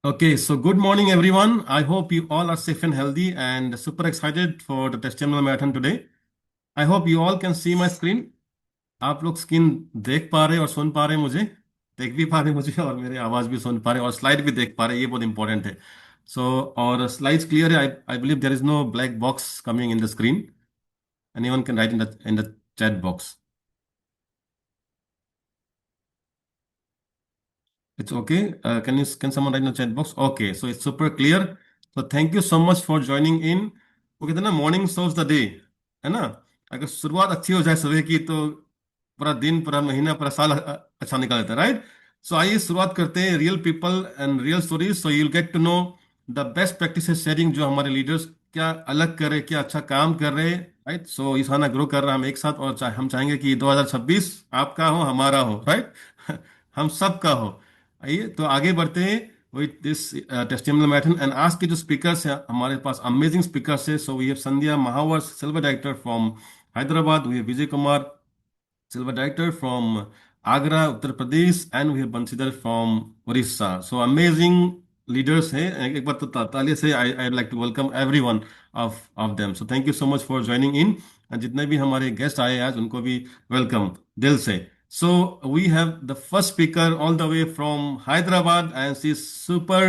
Okay, so good morning, everyone. I hope you all are safe and healthy and super excited for the testimonial marathon today. I hope you all can see my screen. आप लोग screen देख पा रहे और सुन पा रहे मुझे देख भी पा रहे मुझे और मेरी आवाज भी सुन पा रहे और स्लाइड भी देख पा रहे, ये बहुत इंपॉर्टेंट है। सो और स्लाइड्स क्लियर है। I believe there is no black box coming in the screen. Anyone can write in the chat box. It's okay. Can someone write in the chat box? Okay, so it's super clear. So thank you so much for joining in. वो कहते हैं ना, morning serves the day, है ना। अगर शुरुआत अच्छी हो जाए सुबह की तो पूरा दिन, पूरा महीना, पूरा साल अच्छा निकल जाता है, राइट। सो आइए शुरुआत करते हैं। Real people and real stories, so you will get to know the best practices sharing, जो हमारे लीडर्स क्या अलग कर रहे, क्या अच्छा काम कर रहे हैं, राइट। सो इसाना ग्रो कर रहा है हम एक साथ, और हम चाहेंगे कि 2026 आपका हो, हमारा हो, राइट। हम सबका हो। आइए तो आगे बढ़ते हैं with this testimonial marathon. And आज के जो स्पीकर्स हैं, हमारे पास अमेजिंग स्पीकर्स है। So we have Sandhya Mahawar, silver director from Hyderabad. We have Vijay Kumar, silver director from Agra, Uttar Pradesh, and we have Bansidhar from Orissa. So amazing leaders हैं। एक बार तो तालियों से I'd like to welcome every one of them. So thank you so much for joining in. And जितने भी हमारे guest आए आज उनको भी वेलकम दिल से। So we have the first speaker all the way from Hyderabad, and she's super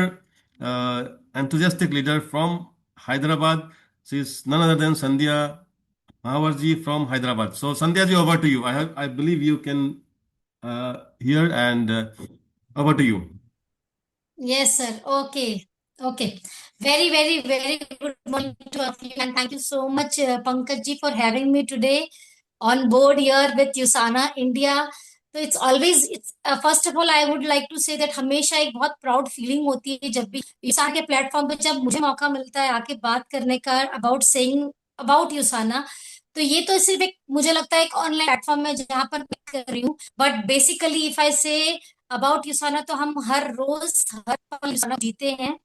enthusiastic leader from Hyderabad. She's none other than Sandhya Mahavarji from Hyderabad. So Sandhya ji, over to you. I believe you can hear, and over to you. Yes, sir. Okay. Okay. Very, very, very good morning to all of you. And thank you so much, Pankaj ji, for having me today on board here with USANA India. तो it's always it's first of all I would like to say that हमेशा एक बहुत proud feeling होती है जब भी यूसाना के platform पे जब मुझे मौका मिलता है आके बात करने का अबाउट सेइंग अबाउट यूसाना। तो ये तो सिर्फ एक मुझे लगता है एक ऑनलाइन प्लेटफॉर्म है जहां पर मैं कर रही हूँ, but basically if I say about यूसाना तो हम हर रोज हर पल यूसाना जीते हैं।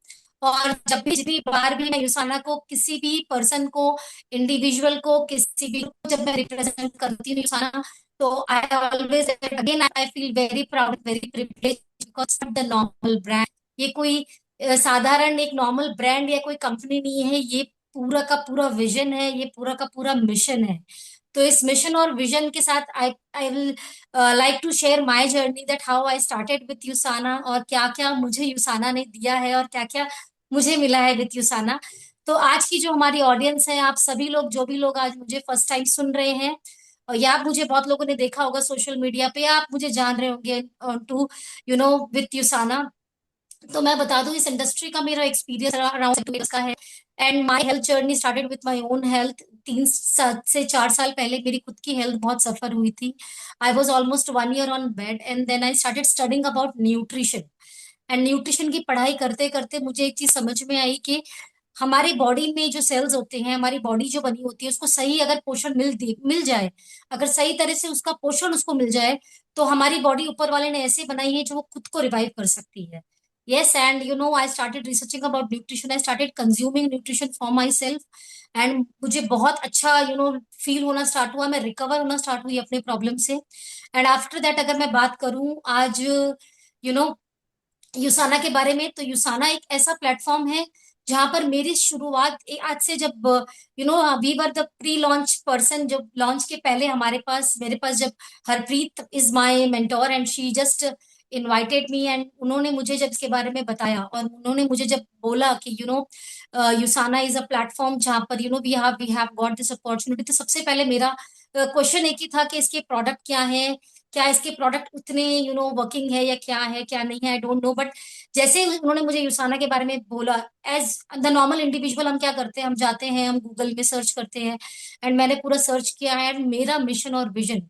और जब भी जितनी बार भी मैं यूसाना को किसी भी पर्सन को इंडिविजुअल को किसी भी को जब मैं रिप्रेजेंट करती हूँ यूसाना, तो I always again I feel very proud very privilege because the normal brand, ये कोई साधारण एक नॉर्मल ब्रांड या कोई कंपनी नहीं है, ये पूरा का पूरा विजन है, ये पूरा का पूरा मिशन है। तो इस मिशन और विजन के साथ I I will like to share my journey that how I started with USANA और क्या क्या मुझे यूसाना ने दिया है और क्या क्या मुझे मिला है विथ यूसाना। तो आज की जो हमारी ऑडियंस है, आप सभी लोग जो भी लोग आज मुझे फर्स्ट टाइम सुन रहे हैं, और या आप मुझे बहुत लोगों ने देखा होगा सोशल मीडिया पे, या आप मुझे जान रहे होंगे टू यू नो विथ यूसाना। तो मैं बता दूं इस इंडस्ट्री का मेरा एक्सपीरियंस अराउंड 2 years का है। And my health journey started with my own health. 3 से 4 साल पहले मेरी खुद की हेल्थ बहुत सफर हुई थी। I was almost 1 year on bed and then I started studying about nutrition. And nutrition की पढ़ाई करते करते मुझे एक चीज समझ में आई कि हमारी बॉडी में जो सेल्स होते हैं, हमारी बॉडी जो बनी होती है, उसको सही अगर पोषण मिल जाए, अगर सही तरह से उसका पोषण उसको मिल जाए, तो हमारी बॉडी ऊपर वाले ने ऐसे बनाई है जो वो खुद को रिवाइव कर सकती है। yes, and I started researching about nutrition, I started consuming nutrition for myself, and मुझे बहुत अच्छा फील होना स्टार्ट हुआ, मैं रिकवर होना स्टार्ट हुई अपने प्रॉब्लम से। एंड आफ्टर दैट अगर मैं बात करूं आज नो यूसाना के बारे में, तो यूसाना एक ऐसा प्लेटफॉर्म है जहां पर मेरी शुरुआत आज से जब we were the pre launch person, जब लॉन्च के पहले मेरे पास जब Harpreet is my mentor and she just invited me, and उन्होंने मुझे जब इसके बारे में बताया और उन्होंने मुझे जब बोला कि यूसाना इज अ प्लेटफॉर्म जहां पर we have got this opportunity, तो सबसे पहले मेरा क्वेश्चन एक ही था कि इसके प्रोडक्ट क्या है, क्या इसके प्रोडक्ट उतने वर्किंग है या क्या है क्या नहीं है, आई डोंट नो। बट जैसे ही उन्होंने मुझे यूसाना के बारे में बोला, एज द नॉर्मल इंडिविजुअल हम क्या करते हैं, हम जाते हैं, हम गूगल में सर्च करते हैं। एंड मैंने पूरा सर्च किया है एंड मेरा मिशन और विजन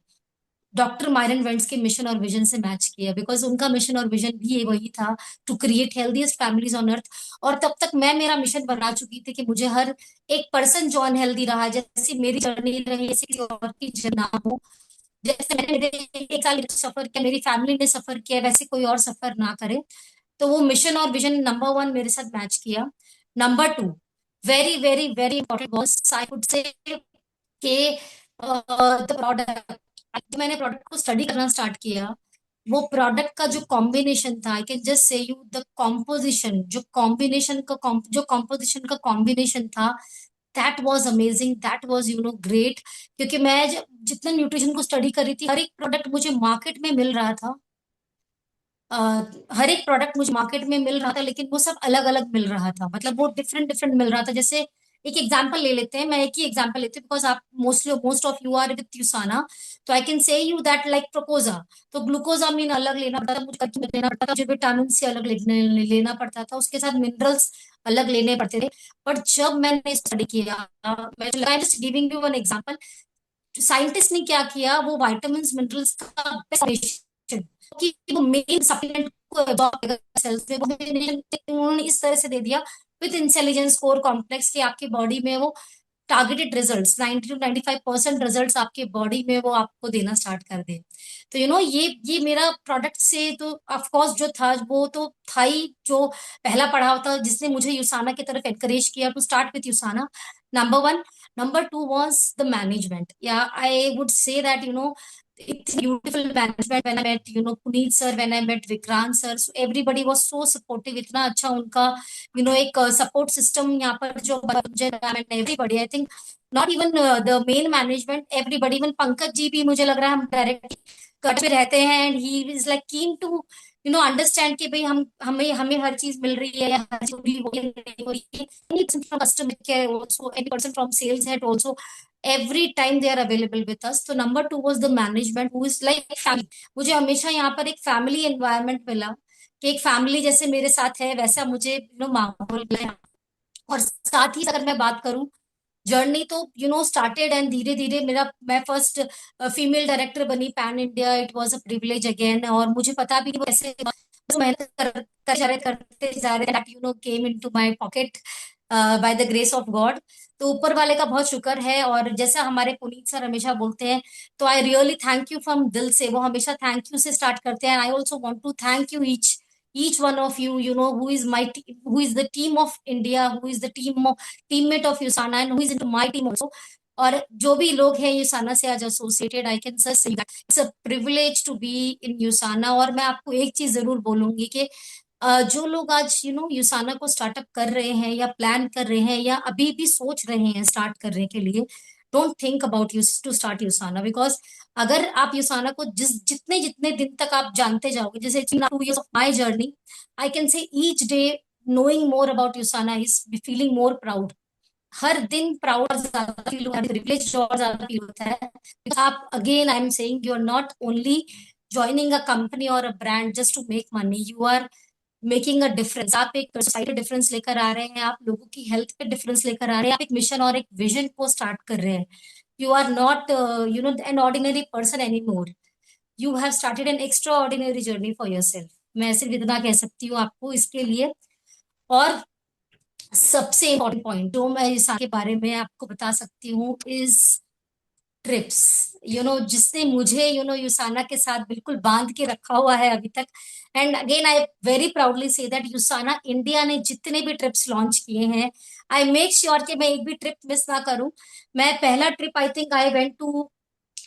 डॉक्टर मायरन वेंट्स के मिशन और विजन से मैच किया, बिकॉज उनका मिशन और विजन भी वही था, to create healthiest families on earth. और तब तक मैं मेरा मिशन बना चुकी थी कि मुझे हर एक पर्सन जो अनहेल्दी रहा, जैसे मेरी जर्नी रही, ऐसे किसी और की जर्नी ना हो। जैसे मैंने 1 साल सफर किया, मेरी फैमिली ने सफर किया, वैसे कोई और सफर ना करे। तो वो मिशन और विजन नंबर 1 मेरे साथ मैच किया। Number 2, very very very important was I would से कि द प्रोडक्ट। मैंने प्रोडक्ट को स्टडी करना स्टार्ट किया, वो प्रोडक्ट का जो कॉम्बिनेशन था, आई can just say you the composition, जो कॉम्पोजिशन का कॉम्बिनेशन था, that was amazing, that was great. क्योंकि मैं जितना न्यूट्रिशन को स्टडी कर रही थी, हर एक प्रोडक्ट मुझे मार्केट में मिल रहा था। अ, हर एक प्रोडक्ट मुझे मार्केट में मिल रहा था, लेकिन वो सब अलग अलग मिल रहा था, मतलब वो डिफरेंट डिफरेंट मिल रहा था। जैसे एक एग्जांपल ले लेते हैं, मैं एक ही एग्जांपल लेती हूँ, बिकॉज आप most of you are with USANA. तो I can say you that like प्रोपोजा, तो ग्लूकोजामिन अलग लेना पड़ता था मुझे, कच्ची में लेना पड़ता था मुझे, विटामिन सी अलग लेना पड़ता था, उसके साथ मिनरल्स अलग लेने पड़ते थे। बट जब मैंने स्टडी किया, मैं just giving you one example, scientist ने क्या किया, वो वाइटामिन मिनरल्स का बेस्ट, कि वो मेन सप्लीमेंट को absorb सेल्स में, वो उन्होंने इस तरह से दे दिया विद इंटेलिजेंस कोर कॉम्प्लेक्स, कि आपकी बॉडी में वो टारगेटेड रिजल्ट्स 90 to 95% रिजल्ट्स आपके बॉडी में वो आपको देना स्टार्ट कर दे। तो ये मेरा प्रोडक्ट से तो ऑफ कोर्स जो था वो तो था ही, जो पहला पड़ाव था जिसने मुझे यूसाना की तरफ एनकरेज किया to start with USANA, number one. Number two was the management. Yeah, I would say that it's beautiful management. When I met Puneet sir, when I met Vikrant sir, so everybody was so supportive. इतना अच्छा उनका एक support system यहाँ पर जो everybody, I think not even the main management, everybody, even Pankaj ji भी मुझे लग रहा है हम डायरेक्ट कट में रहते हैं, and he is like keen to understand कि भाई हम हमें हमें हर चीज मिल रही है या हर चीज पूरी हो रही है, नहीं हो रही है। Any person from customer care also, any person from sales head also, every time they are available with us. So number two was the management who is like family. मुझे हमेशा यहाँ पर एक फैमिली एनवायरनमेंट मिला, कि एक family जैसे मेरे साथ है वैसा मुझे माहौल मिला। और साथ ही अगर मैं बात करूं, जर्नी तो स्टार्टेड, एंड धीरे धीरे मेरा, मैं फर्स्ट फीमेल डायरेक्टर बनी pan India, it was a privilege again. और मुझे पता भी नहीं वो कैसे, बस मेहनत करते जा रहे that came into my pocket by the grace of God. तो ऊपर वाले का बहुत शुक्र है। और जैसा हमारे पुनीत सर हमेशा बोलते हैं, तो I really thank you from दिल से, वो हमेशा थैंक यू से स्टार्ट करते हैं। I also want to thank you each one of you, who is who is the team of India, who is the teammate of Usana, and who is into my team also. और जो भी लोग हैं USANA से आज associated, I can say it's a privilege to be in USANA. और मैं आपको एक चीज जरूर बोलूंगी कि जो लोग आज यूसाना को स्टार्टअप कर रहे हैं या प्लान कर रहे हैं या अभी भी सोच रहे हैं स्टार्ट करने के लिए, don't think about you to start USANA, because अगर आप यूसाना को जितने जितने दिन तक आप जानते जाओगे, जैसे 2 years of my journey, I can से each day knowing more about Usana is feeling more proud. हर दिन प्राउड ज्यादा फील होता है, प्रिविलेज और ज्यादा फील होता है। आप again I am saying, you are not only joining a company और a brand just to make money, you are making a difference. आप एक सोसाइटी डिफरेंस लेकर आ रहे हैं, आप लोगों की हेल्थ पे डिफरेंस लेकर आ रहे हैं, आप एक मिशन और एक विजन को स्टार्ट कर रहे हैं। You are not an ordinary person any more, you have started an extraordinary journey for yourself. मैं सिर्फ इतना कह सकती हूँ आपको इसके लिए। और सबसे इम्पोर्टेंट पॉइंट जो मैं इस के बारे में आपको बता सकती हूँ इज ट्रिप्स। जिसने मुझे यूसाना के साथ बिल्कुल बांध के रखा हुआ है अभी तक। And again I very proudly say that यूसाना India ने जितने भी ट्रिप्स लॉन्च किए हैं, आई मेक श्योर कि मैं एक भी ट्रिप मिस ना करूं। मैं पहला trip I think I went to,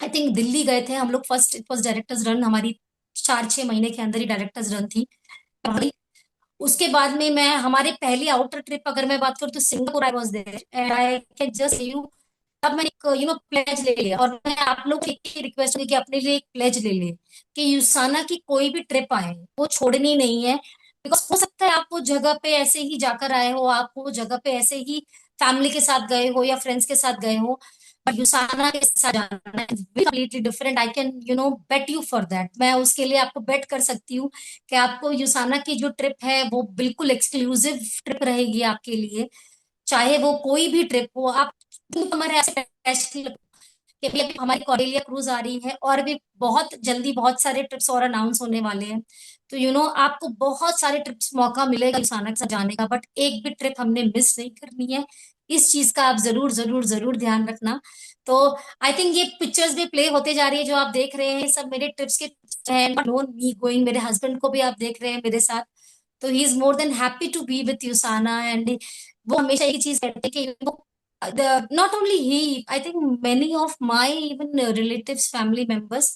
I think Delhi गए थे हम लोग first, it was directors run, हमारी 4-6 महीने के अंदर ही डायरेक्टर्स रन थी। उसके बाद में मैं हमारी पहली आउटर ट्रिप अगर मैं बात करूँ तो Singapore I was there, and I can just say you, तब मैंने एक प्लेज ले लिया। और मैं आप लोग से एक रिक्वेस्ट होगी कि अपने लिए एक प्लेज ले ले, कि यूसाना की कोई भी ट्रिप आए वो छोड़नी नहीं है। बिकॉज हो सकता है आप वो जगह पे ऐसे ही जाकर आए हो, आप वो जगह पे ऐसे ही फैमिली के साथ गए हो या फ्रेंड्स के साथ गए हो, बट यूसाना के साथ जाना is completely different. I can bet you for that, मैं उसके लिए आपको बेट कर सकती हूँ कि आपको यूसाना की जो ट्रिप है वो बिल्कुल एक्सक्लूसिव ट्रिप रहेगी आपके लिए। चाहे वो कोई भी ट्रिप हो, आप हमारे ऐसे पैसे कि अभी हमारी कॉर्डेलिया क्रूज आ रही है, और भी बहुत जल्दी बहुत सारे ट्रिप्स और अनाउंस होने वाले हैं। तो आपको बहुत सारे ट्रिप्स मौका मिलेगा यूसाना के साथ जाने का, बट एक भी ट्रिप हमने मिस नहीं करनी है। इस चीज का आप जरूर जरूर जरूर ध्यान रखना। तो आई थिंक ये पिक्चर्स भी प्ले होते जा रही है जो आप देख रहे हैं, सब मेरे ट्रिप्स के हैं, नोन मी गोइंग, मेरे हस्बैंड को भी आप देख रहे हैं मेरे साथ। तो he is more than happy to be with USANA, and वो हमेशा एक चीज कहते हैं कि not only he, I think many of my even relatives, family members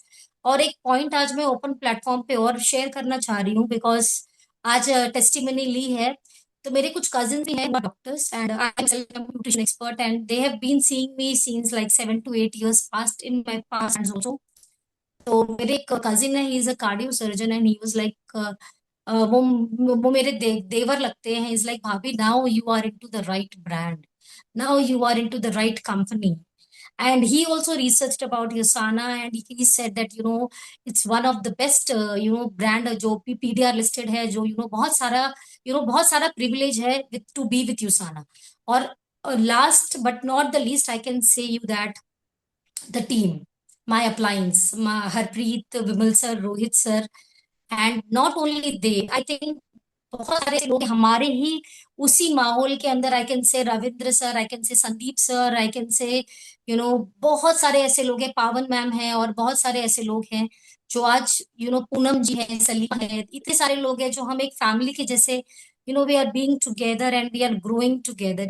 और एक पॉइंट आज मैं ओपन प्लेटफॉर्म पे और शेयर करना चाह रही हूँ, बिकॉज आज टेस्टिमनी ली है। तो मेरे कुछ कजिन भी हैं doctors, and I am self nutrition expert, and they have been seeing me since like 7 to 8 years past in my past also. तो मेरे एक कजिन है, he is a cardio surgeon, and he was like वो मेरे देवर लगते हैं। Is like, भाभी, now you are into the right brand, now you are into the right company. And he also researched about Yosana, and he said that it's one of the best brand जो PDR listed है, जो बहुत सारा बहुत सारा privilege है with to be with Yosana. और last but not the least, I can say you that the team, my appliance, my Harpreet, Vimal sir, Rohit sir, and not only they, I think बहुत सारे लोग हमारे ही उसी माहौल के अंदर, आई can से रविंद्र सर, आई कैन से संदीप सर, आई कैन से बहुत सारे ऐसे लोग हैं, पावन मैम हैं, और बहुत सारे ऐसे लोग हैं जो आज पूनम जी हैं, सलीमा है, इतने सारे लोग हैं जो हम एक फैमिली के जैसे we are being together and we are growing together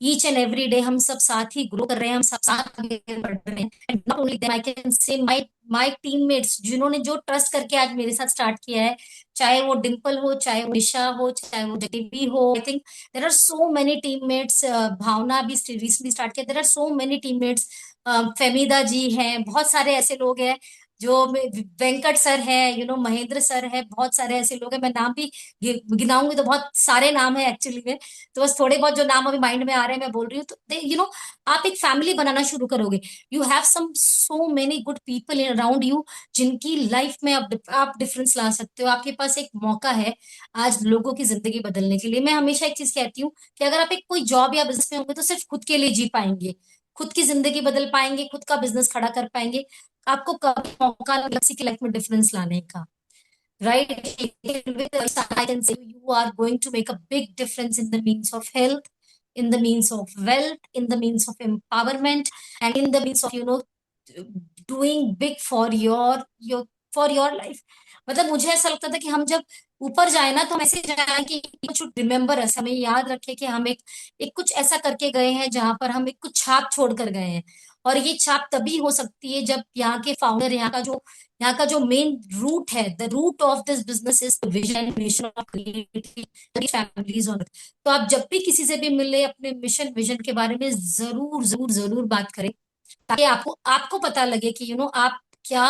each and every day. हम सब साथ ही ग्रो कर रहे हैं, हम सब साथ आगे बढ़ रहे हैं। And not only them, I can से माय टीममेट्स जिन्होंने जो ट्रस्ट करके आज मेरे साथ स्टार्ट किया है, चाहे वो डिम्पल हो, चाहे वो निशा हो, चाहे वो जटीबी हो, I think there are so many teammates. Bhavna भी रिसेंटली स्टार्ट किया, there are so many teammates. Fehmida ji हैं, बहुत सारे ऐसे लोग हैं जो वेंकट सर है, महेंद्र सर है, बहुत सारे ऐसे लोग हैं। मैं नाम भी गिनाऊंगी तो बहुत सारे नाम है एक्चुअली में, तो बस थोड़े बहुत जो नाम अभी माइंड में आ रहे हैं मैं बोल रही हूँ। तो आप एक फैमिली बनाना शुरू करोगे, you have some so many good people around you, जिनकी लाइफ में आप डिफरेंस ला सकते हो। आपके पास एक मौका है आज लोगों की जिंदगी बदलने के लिए। मैं हमेशा एक चीज कहती हूँ कि अगर आप एक कोई जॉब या बिजनेस में होंगे तो सिर्फ खुद के लिए जी पाएंगे, खुद की जिंदगी बदल पाएंगे, खुद का बिजनेस खड़ा कर पाएंगे। आपको कभी मौका नहीं किसी की लाइफ में डिफरेंस लाने का, right? With I can say you are going to make a big difference in the means of health, in the means of wealth, in the means of empowerment, and in the means of doing big for your life. मतलब मुझे ऐसा लगता था कि हम जब ऊपर जाए ना तो हम ऐसे जाए कि शुड रिमेम्बर अस, हमें याद रखे कि हम एक एक कुछ ऐसा करके गए हैं जहां पर हम एक कुछ छाप छोड़ कर गए हैं। और ये छाप तभी हो सकती है जब यहाँ के फाउंडर, यहाँ का जो मेन रूट है, the root of this business is vision, mission of creative families on. तो आप जब भी किसी से भी मिले, अपने मिशन विजन के बारे में जरूर जरूर जरूर बात करें, ताकि आपको आपको पता लगे कि आप क्या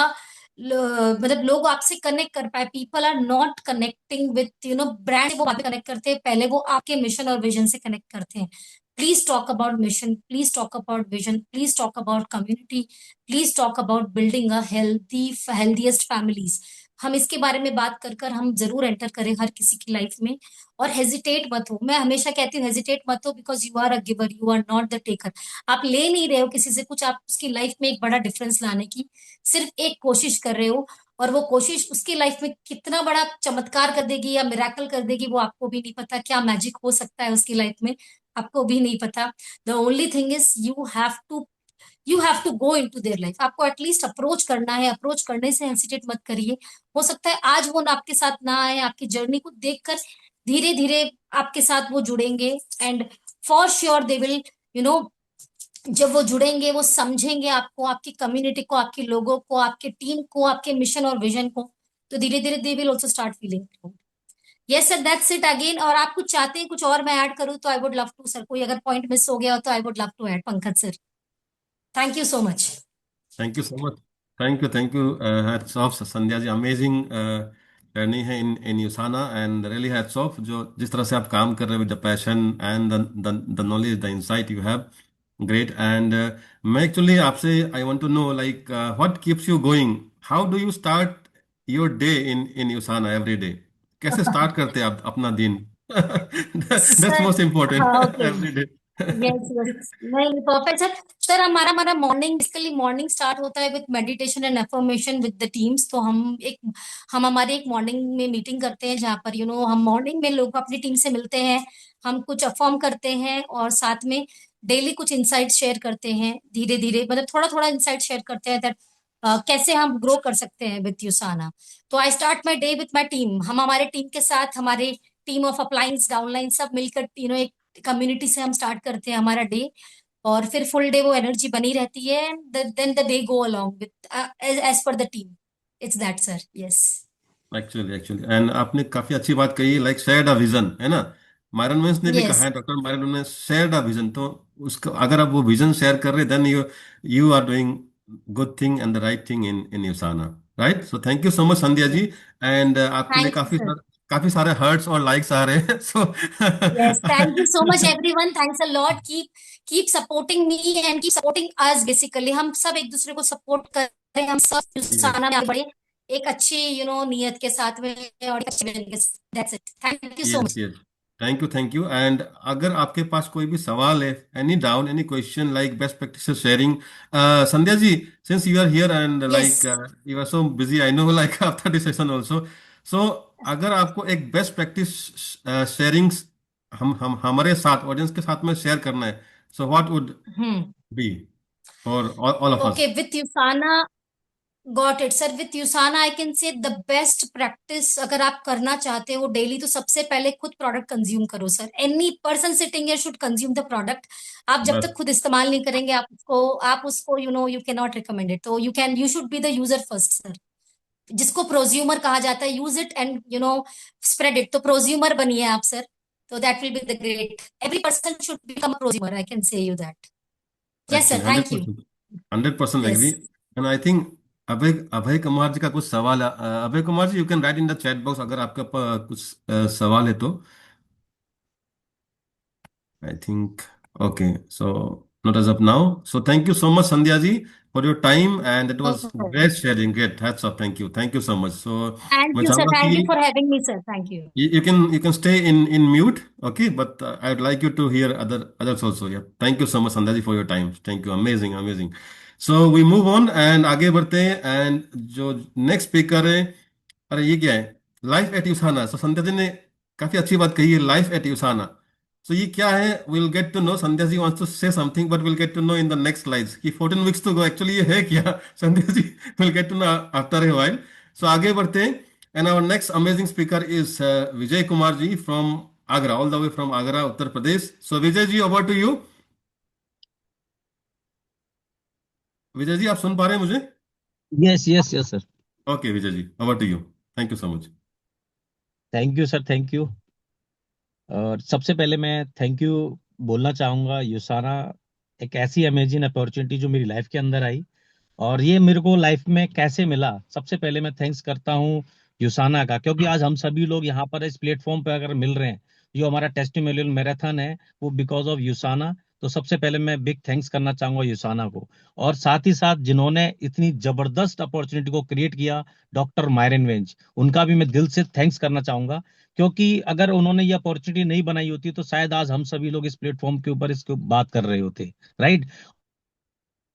मतलब लोग आपसे कनेक्ट कर पाए। People are not connecting with brand, वो बातें कनेक्ट करते हैं, पहले वो आपके मिशन और विजन से कनेक्ट करते हैं। Please talk about mission, please talk about vision, please talk about community, please talk about building a healthiest families. हम इसके बारे में बात कर कर हम जरूर एंटर करें हर किसी की लाइफ में। और हेजिटेट मत हो, मैं हमेशा कहती हूँ हेजिटेट मत हो, because you are a giver, you are not the taker. आप ले नहीं रहे हो किसी से कुछ, आप उसकी लाइफ में एक बड़ा डिफरेंस लाने की सिर्फ एक कोशिश कर रहे हो। और वो कोशिश उसकी लाइफ में कितना बड़ा चमत्कार कर देगी या मिराकल कर देगी, वो आपको भी नहीं पता। क्या मैजिक हो सकता है उसकी लाइफ में, आपको भी नहीं पता। The only thing is you have to go in to their life. आपको एटलीस्ट अप्रोच करना है, अप्रोच करने से हेसिटेट मत करिए। हो सकता है आज वो आपके साथ ना आए, आपकी जर्नी को देखकर धीरे धीरे आपके साथ वो जुड़ेंगे, and for sure they will you know जब वो जुड़ेंगे, वो समझेंगे आपको, आपकी कम्युनिटी को, आपके लोगों को, आपके टीम को, आपके मिशन और विजन को, तो धीरे धीरे they will also start feeling. Yes sir, that's it again. और आप कुछ चाहते हैं कुछ और मैं ऐड करूँ तो I would love to sir, कोई अगर पॉइंट मिस हो गया हो तो I would love to add, Pankaj sir. Thank you so much. Thank you so much. Thank you hats off Sandhya ji, amazing journey है in USANA, and really hats off जो जिस तरह से आप काम कर रहे हो, with the passion and the knowledge, the insight you have, great. And मैं एक्चुअली आपसे I want to know like what keeps you going, how do you start your day in USANA every day? कैसे start करते हैं आप अपना दिन? That's sir, most important हाँ, okay, every day. Yes yes, नहीं परफेक्ट सर। सर हमारा हमारा मॉर्निंग, बेसिकली मॉर्निंग स्टार्ट होता है with meditation and affirmation with the teams. तो हम हमारे एक मॉर्निंग में मीटिंग करते हैं जहाँ पर हम मॉर्निंग में लोग अपनी टीम से मिलते हैं, हम कुछ अफर्म करते हैं और साथ में डेली कुछ इंसाइट शेयर करते हैं, धीरे धीरे मतलब थोड़ा थोड़ा इंसाइट शेयर करते हैं दैट कैसे हम ग्रो कर सकते हैं विद यूसाना। तो I start my day with my team. हम हमारे टीम के साथ, हमारे टीम ऑफ अपलाइंस डाउनलाइन सब मिलकर एक कम्युनिटी से हम स्टार्ट करते हैं हमारा डे। और फिर फुल डे वो एनर्जी बनी रहती है, then the day go along with as per the team. It's that, sir. Yes. Actually and आपने काफी अच्छी बात कही, लाइक शेयर्ड अ विजन, है ना। मायरन वेंस ने भी कहा Yes. है, डॉक्टर मायरन ने शेयर्ड अ विजन, तो उसको अगर आप वो विजन शेयर कर रहे, then you you are doing good thing and the right thing in in USANA, right. So thank you so much Sandhya Yes. Ji. And आपके लिए Thank you, sir. काफी सारे हर्ट्स और लाइक्स आ रहे हैं, सो Yes, thank you so much, everyone. Thanks a lot. Keep supporting me and keep supporting us. Basically, हम सब एक दूसरे को सपोर्ट कर रहे हैं, हम सब साना में आगे बढ़े एक अच्छी नियत के साथ में और एक अच्छे vision के साथ. That's it. Thank you so yes much. Yes, thank you and अगर आपके पास कोई भी सवाल है, any doubt, any question like best practice sharing, Sandhya ji, since you are here and like Yes. You are so busy, I know, like after this session also, so अगर आपको एक बेस्ट प्रैक्टिस शेयरिंग हम हमारे साथ ऑडियंस के साथ में share करना है, so what would Hmm. Be for all of us? Okay, with Usana, got it sir. With USANA I can say the best practice अगर आप करना चाहते हो डेली, तो सबसे पहले खुद प्रोडक्ट कंज्यूम करो sir. Any person sitting here should consume the product. आप जब तक बस, खुद इस्तेमाल नहीं करेंगे आप उसको you can not recommend it. तो you should be the user first sir, जिसको प्रोज्यूमर कहा जाता है. Use it and spread it. तो प्रोज्यूमर बनिए आप सर. तो that will be the great. Every person should become a prosumer. I can say you that. Yes actually sir. Hundred thank you. Percent 100% agree. Yes. And I think Abhay Abhay Kumar ji का कुछ सवाल है, अभय Kumar ji, you can write in the chat box अगर आपका कुछ सवाल है तो। I think okay, so not as of now, so thank you so much Sandhya ji for your time and it was great sharing, great hats off, thank you so much. So thank मैं you sir. चाहूंगा thank कि you for having me sir. Thank you. you can stay in mute, okay? But I would like you to hear others also. Yeah, thank you so much, Sandhya ji, for your time. Thank you, amazing. So we move on and आगे बढ़ते हैं and जो next speaker है, अरे ये क्या है, life at यूसाना। सो संध्या जी ने काफी अच्छी बात कही है, लाइफ एट यूसाना। सो ये क्या है, will get to know. Sandhya ji wants to say something but will get to know in the next slides कि 14 वीक्स टू गो, एक्चुअली ये है क्या Sandhya ji will get to know after a while. So आगे बढ़ते हैं and our next amazing speaker is Vijay Kumar ji from Agra, all the way from Agra, Uttar Pradesh. So Vijay ji, over to you. Vijay ji, आप सुन पा रहे हैं मुझे? Yes yes yes sir. Okay Vijay ji, over to you, thank you so much. Thank you sir, thank you. और सबसे पहले मैं थैंक यू बोलना चाहूँगा. युसाना एक ऐसी अमेजिंग अपॉर्चुनिटी जो मेरी लाइफ के अंदर आई, और ये मेरे को लाइफ में कैसे मिला. सबसे पहले मैं थैंक्स करता हूँ युसाना का, क्योंकि आज हम सभी लोग यहाँ पर इस प्लेटफॉर्म पे अगर मिल रहे हैं, जो हमारा टेस्टिमोनियल मैराथन है, वो बिकॉज ऑफ युसाना. तो सबसे पहले मैं बिग थैंक्स करना चाहूंगा युसाना को. और साथ ही साथ जिन्होंने इतनी जबरदस्त अपॉर्चुनिटी को क्रिएट किया, डॉक्टर मायरन वेंज, उनका भी मैं दिल से थैंक्स करना चाहूंगा. क्योंकि अगर उन्होंने ये अपॉर्चुनिटी नहीं बनाई होती तो शायद आज हम सभी लोग इस प्लेटफॉर्म के ऊपर इसको बात कर रहे होते. राइट.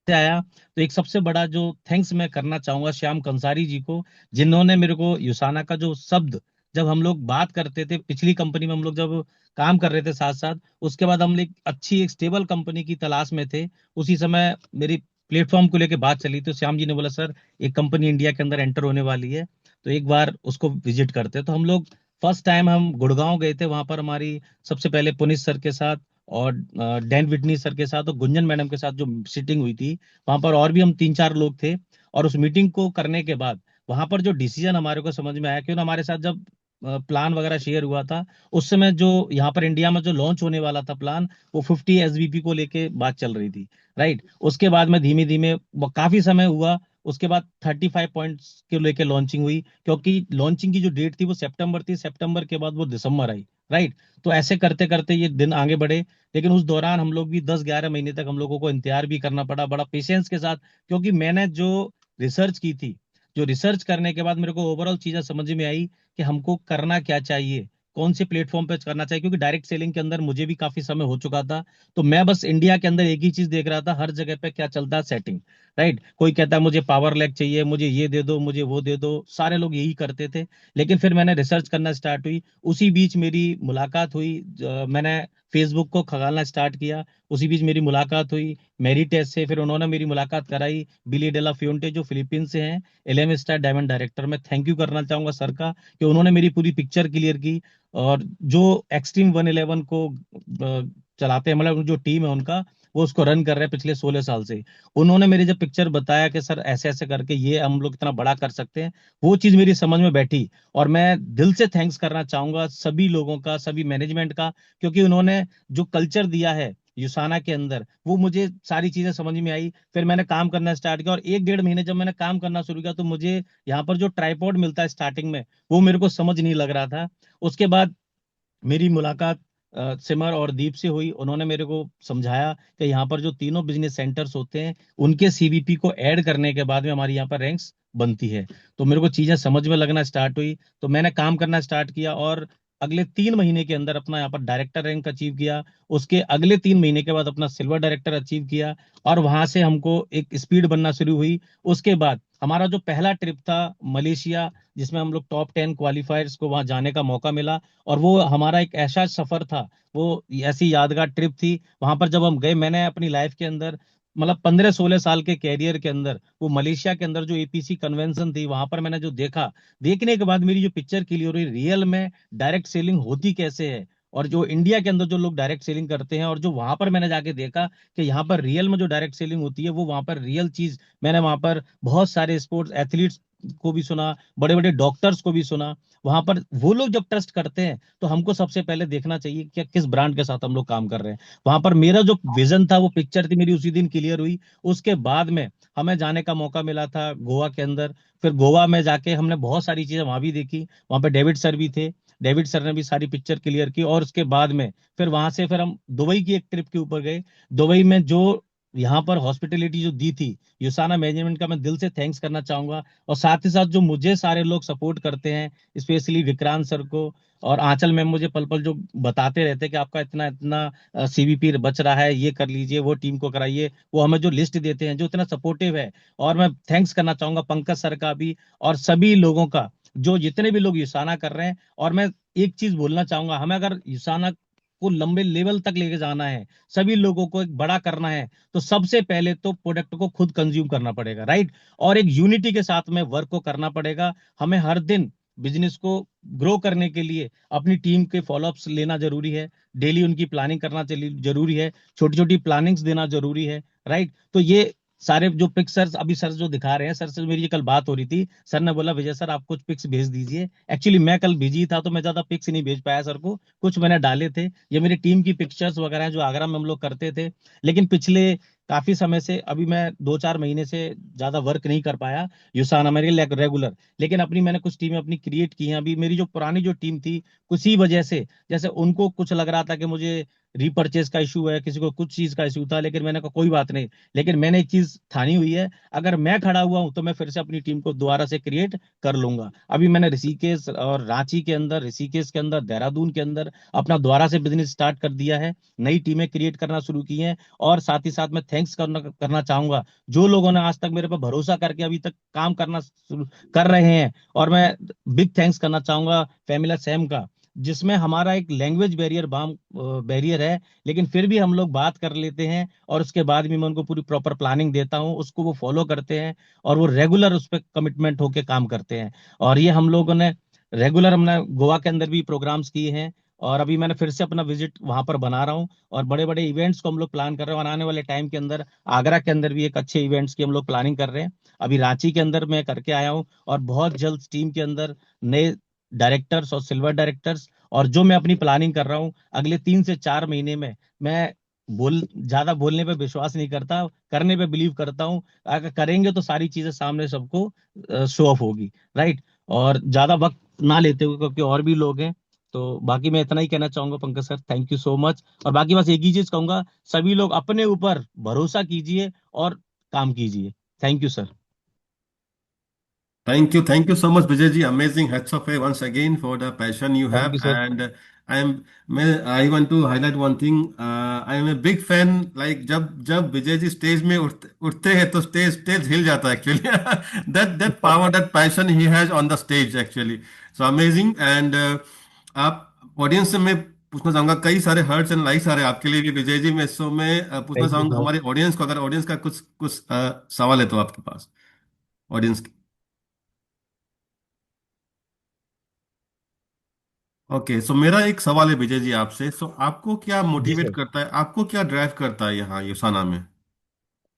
से आया. तो एक सबसे बड़ा जो थैंक्स मैं करना चाहूंगा श्याम कंसारी जी को, जिन्होंने मेरे को युसाना का जो शब्द, जब हम लोग बात करते थे पिछली कंपनी में, हम लोग जब काम कर रहे थे साथ साथ, उसके बाद हम एक अच्छी एक स्टेबल कंपनी की तलाश में थे. उसी समय मेरी प्लेटफॉर्म को लेके बात चली, तो श्याम जी ने बोला सर एक कंपनी इंडिया के अंदर एंटर होने वाली है, तो एक बार उसको विजिट करते हैं. तो हम लोग फर्स्ट टाइम हम गुड़गांव गए थे. वहां पर हमारी सबसे पहले पुनीत सर के साथ और डैन विटनी सर के साथ और गुंजन मैडम के साथ जो सीटिंग हुई थी, वहां पर और भी हम 3-4 लोग थे. और उस मीटिंग को करने के बाद वहां पर जो डिसीजन हमारे को समझ में आया, क्यों ना हमारे साथ जब प्लान वगैरह शेयर हुआ था, उस समय जो यहाँ पर इंडिया में जो लॉन्च होने वाला था प्लान, वो 50 एसबीपी को लेके बात चल रही थी. राइट. उसके बाद में धीमे धीमे काफी समय हुआ. उसके बाद 35 पॉइंट्स के लेके लॉन्चिंग हुई, क्योंकि लॉन्चिंग की जो डेट थी वो सितंबर थी. सितंबर के बाद वो दिसंबर आई. राइट. तो ऐसे करते करते ये दिन आगे बढ़े. लेकिन उस दौरान हम लोग भी 10-11 महीने तक हम लोगों को इंतजार भी करना पड़ा, बड़ा पेशेंस के साथ. क्योंकि मैंने जो रिसर्च की थी, जो रिसर्च करने के बाद मेरे को ओवरऑल चीजें समझ में आई कि हमको करना क्या चाहिए, कौन से प्लेटफॉर्म पे करना चाहिए. क्योंकि डायरेक्ट सेलिंग के अंदर मुझे भी काफी समय हो चुका था. तो मैं बस इंडिया के अंदर एक ही चीज देख रहा था, हर जगह पे क्या चलता है, सेटिंग. राइट. कोई कहता है मुझे पावर लैग चाहिए, मुझे ये दे दो, मुझे वो दे दो, सारे लोग यही करते थे. लेकिन फिर मैंने रिसर्च करना स्टार्ट हुई. उसी बीच मेरी मुलाकात हुई, मैंने फेसबुक को खगालना स्टार्ट किया. उसी बीच मेरी मुलाकात हुई मेरिटेस से. फिर उन्होंने मेरी मुलाकात कराई बिली डेला फ्योंटे, जो फिलीपींस से हैं, एलएम स्टार डायमंड डायरेक्टर. मैं थैंक यू करना चाहूंगा सर का, कि उन्होंने मेरी पूरी पिक्चर क्लियर की. और जो एक्सट्रीम 111 को चलाते हैं, मतलब जो टीम है उनका, वो उसको रन कर रहे हैं पिछले 16 साल से। उन्होंने मेरी जब पिक्चर बताया कि सर ऐसे ऐसे करके ये हम लोग इतना बड़ा कर सकते हैं, वो चीज मेरी समझ में बैठी। और मैं दिल से थैंक्स करना चाहूंगा सभी लोगों का, सभी मैनेजमेंट का, क्योंकि उन्होंने जो कल्चर दिया है युसाना के अंदर, वो मुझे सारी चीजें समझ में आई। फिर मैंने काम करना स्टार्ट किया, और 1 डेढ़ महीने जब मैंने काम करना शुरू किया तो मुझे यहाँ पर जो ट्राइपॉड मिलता है स्टार्टिंग में, वो मेरे को समझ नहीं लग रहा था। उसके बाद मेरी मुलाकात सिमर और दीप से हुई। उन्होंने मेरे को समझाया कि यहाँ पर जो तीनों बिजनेस सेंटर्स होते हैं, उनके सीवीपी को ऐड करने के बाद में हमारी यहाँ पर रैंक्स बनती है। तो मेरे को चीजें समझ में लगना स्टार्ट हुई, तो मैंने काम करना स्टार्ट किया, और अगले 3 महीने के अंदर अपना यहाँ पर डायरेक्टर रैंक अचीव किया। उसके अगले 3 महीने के बाद अपना सिल्वर डायरेक्टर अचीव किया, और वहां से हमको एक स्पीड बनना शुरू हुई। उसके बाद हमारा जो पहला ट्रिप था मलेशिया, जिसमें हम लोग टॉप 10 क्वालिफायर्स को वहां जाने का मौका मिला, और वो हमारा एक ऐसा सफर था, वो ऐसी यादगार ट्रिप थी। वहां पर जब हम गए, मैंने अपनी लाइफ के अंदर, मतलब 15 16 साल के कैरियर के अंदर, वो मलेशिया के अंदर जो एपीसी कन्वेंशन थी, वहां पर मैंने जो देखा, देखने के बाद मेरी जो पिक्चर क्लियर हुई रियल में डायरेक्ट सेलिंग होती कैसे है। और जो इंडिया के अंदर जो लोग डायरेक्ट सेलिंग करते हैं, और जो वहां पर मैंने जाके देखा कि यहाँ पर रियल में जो डायरेक्ट सेलिंग होती है, वो वहां पर रियल चीज, मैंने वहां पर बहुत सारे स्पोर्ट्स एथलीट्स को भी सुना, बड़े बड़े डॉक्टर्स को भी सुना। वहां पर वो लोग जब ट्रस्ट करते हैं, तो हमको सबसे पहले देखना चाहिए कि किस ब्रांड के साथ हम लोग काम कर रहे हैं। वहां पर मेरा जो विजन था, वो पिक्चर थी मेरी, उसी दिन क्लियर हुई। उसके बाद में हमें जाने का मौका मिला था गोवा के अंदर। फिर गोवा में जाके हमने बहुत सारी चीजें वहां भी देखी। वहां पे डेविड सर भी थे, डेविड सर ने भी सारी पिक्चर क्लियर की। और उसके बाद में फिर वहां से फिर हम दुबई की एक ट्रिप के ऊपर गए। दुबई में जो यहाँ पर हॉस्पिटलिटी जो दी थी युसाना मैनेजमेंट का, मैं दिल से थैंक्स करना चाहूंगा। और साथ ही साथ जो मुझे सारे लोग सपोर्ट करते हैं, स्पेशली विक्रांत सर को और आंचल मैम, मुझे पल पल जो बताते रहते हैं कि आपका इतना इतना सीवीपी बच रहा है, ये कर लीजिए, वो टीम को कराइए, वो हमें जो लिस्ट देते हैं, जो इतना सपोर्टिव है। और मैं थैंक्स करना चाहूंगा पंकज सर का भी, और सभी लोगों का, जो जितने भी लोग युसाना कर रहे हैं। और मैं एक चीज बोलना चाहूंगा, हमें अगर युसाना को लंबे लेवल तक लेके जाना है, सभी लोगों को एक बड़ा करना है, तो सबसे पहले तो प्रोडक्ट को खुद कंज्यूम करना पड़ेगा, राइट। और एक यूनिटी के साथ में वर्क को करना पड़ेगा। हमें हर दिन बिजनेस को ग्रो करने के लिए अपनी टीम के फॉलोअप्स लेना जरूरी है, डेली उनकी प्लानिंग करना जरूरी है, छोटी छोटी प्लानिंग्स देना जरूरी है, राइट। तो ये सारे जो पिक्चर्स अभी सर जो दिखा रहे हैं, सर से मेरी ये कल बात हो रही थी, सर ने बोला विजय सर आप कुछ पिक्स भेज दीजिए। एक्चुअली मैं कल बिजी था, तो मैं ज्यादा पिक्स नहीं भेज पाया सर को, कुछ मैंने डाले थे। ये मेरी टीम की पिक्चर्स वगैरह हैं, जो आगरा में हम लोग करते थे। लेकिन पिछले काफी समय से, अभी मैं 2 4 महीने से ज्यादा वर्क नहीं कर पाया युसाना मेरे रेगुलर। लेकिन अपनी मैंने कुछ टीमें अपनी क्रिएट की हैं। अभी मेरी जो पुरानी जो टीम थी, किसी वजह से, जैसे उनको कुछ लग रहा था कि मुझे रीपर्चेज का इशू है, किसी को कुछ चीज का इशू था, लेकिन मैंने कहा कोई बात नहीं। लेकिन मैंने एक चीज ठानी हुई है, अगर मैं खड़ा हुआ हूं तो मैं फिर से अपनी टीम को दोबारा से क्रिएट कर लूंगा। अभी मैंने ऋषिकेश और रांची के अंदर, ऋषिकेश के अंदर, देहरादून के अंदर अपना दोबारा से बिजनेस स्टार्ट कर दिया है, नई टीमें क्रिएट करना शुरू की हैं। और साथ ही साथ मैं थैंक्स करना करना चाहूंगा जो लोगों ने आज तक मेरे पर भरोसा करके अभी तक काम करना शुरू कर रहे हैं। और मैं बिग थैंक्स करना चाहूंगा फैमिला सैम का, जिसमें हमारा एक लैंग्वेज बैरियर बाम बैरियर है, लेकिन फिर भी हम लोग बात कर लेते हैं। और उसके बाद भी मैं उनको पूरी प्रॉपर प्लानिंग देता हूँ, उसको वो फॉलो करते हैं, और वो रेगुलर उस पर कमिटमेंट होके काम करते हैं। और ये हम लोगों ने रेगुलर, हमने गोवा के अंदर भी प्रोग्राम्स किए हैं, और अभी मैंने फिर से अपना विजिट वहां पर बना रहा हूँ। और बड़े बड़े इवेंट्स को हम लोग प्लान कर रहे हैं, और आने वाले टाइम के अंदर आगरा के अंदर भी एक अच्छे इवेंट्स की हम लोग प्लानिंग कर रहे हैं। अभी रांची के अंदर मैं करके आया हूँ, और बहुत जल्द टीम के अंदर नए डायरेक्टर्स और सिल्वर डायरेक्टर्स, और जो मैं अपनी प्लानिंग कर रहा हूँ अगले 3 से 4 महीने में, मैं ज्यादा बोलने पे विश्वास नहीं करता, करने पे बिलीव करता हूँ। अगर करेंगे तो सारी चीजें सामने सबको शो ऑफ होगी, राइट। और ज्यादा वक्त ना लेते हुए, क्योंकि और भी लोग हैं, तो बाकी मैं इतना ही कहना चाहूंगा Pankaj sir, thank you so much. और बाकी बस एक ही चीज कहूंगा, सभी लोग अपने ऊपर भरोसा कीजिए और काम कीजिए। Thank you sir. Thank you so much, Vijay ji. Amazing. Hats off once again for the passion you thank have. You sir. And I want to highlight one thing. I am a big fan. Like जब Vijay ji stage में उठते हैं तो stage हिल जाता है actually. That power, that passion he has on the stage actually. So amazing. And आप audience से मैं पूछना चाहूंगा, कई सारे हर्ट्स एंड लाइक्स आ रहे हैं आपके लिए भी विजय जी। मैं पूछना थैंक यू चाहूंगा सर। हमारे ऑडियंस को, अगर ऑडियंस का कुछ सवाल है तो आपके पास ऑडियंस। ओके, सो मेरा एक सवाल है विजय जी आपसे। सो आपको क्या जी मोटिवेट सर। करता है, आपको क्या ड्राइव करता है यहाँ युसाना में?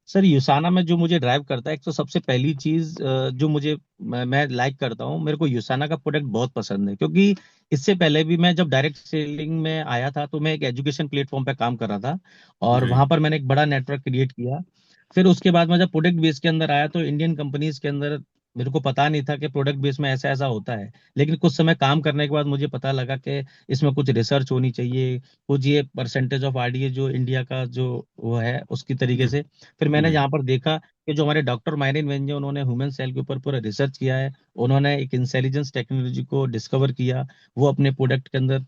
सर यूसाना में जो मुझे ड्राइव करता है, एक तो सबसे पहली चीज जो मुझे मैं लाइक करता हूँ, मेरे को यूसाना का प्रोडक्ट बहुत पसंद है, क्योंकि इससे पहले भी मैं जब डायरेक्ट सेलिंग में आया था तो मैं एक एजुकेशन प्लेटफॉर्म पे काम कर रहा था, और जी। वहां पर मैंने एक बड़ा नेटवर्क क्रिएट किया। फिर उसके बाद मैं जब प्रोडक्ट बेस के अंदर आया तो इंडियन कंपनीज के अंदर मेरे को पता नहीं था कि प्रोडक्ट बेस में ऐसा ऐसा होता है। लेकिन कुछ समय काम करने के बाद मुझे पता लगा कि इसमें कुछ रिसर्च होनी चाहिए, कुछ ये परसेंटेज ऑफ आरडीए जो इंडिया का जो वो है उसकी तरीके जी। से। फिर मैंने जी। यहाँ पर देखा कि जो हमारे डॉक्टर माइरिन वेंजे, उन्होंने ह्यूमन सेल के ऊपर पूरा रिसर्च किया है। उन्होंने एक इंटेलिजेंस टेक्नोलॉजी को डिस्कवर किया, वो अपने प्रोडक्ट के अंदर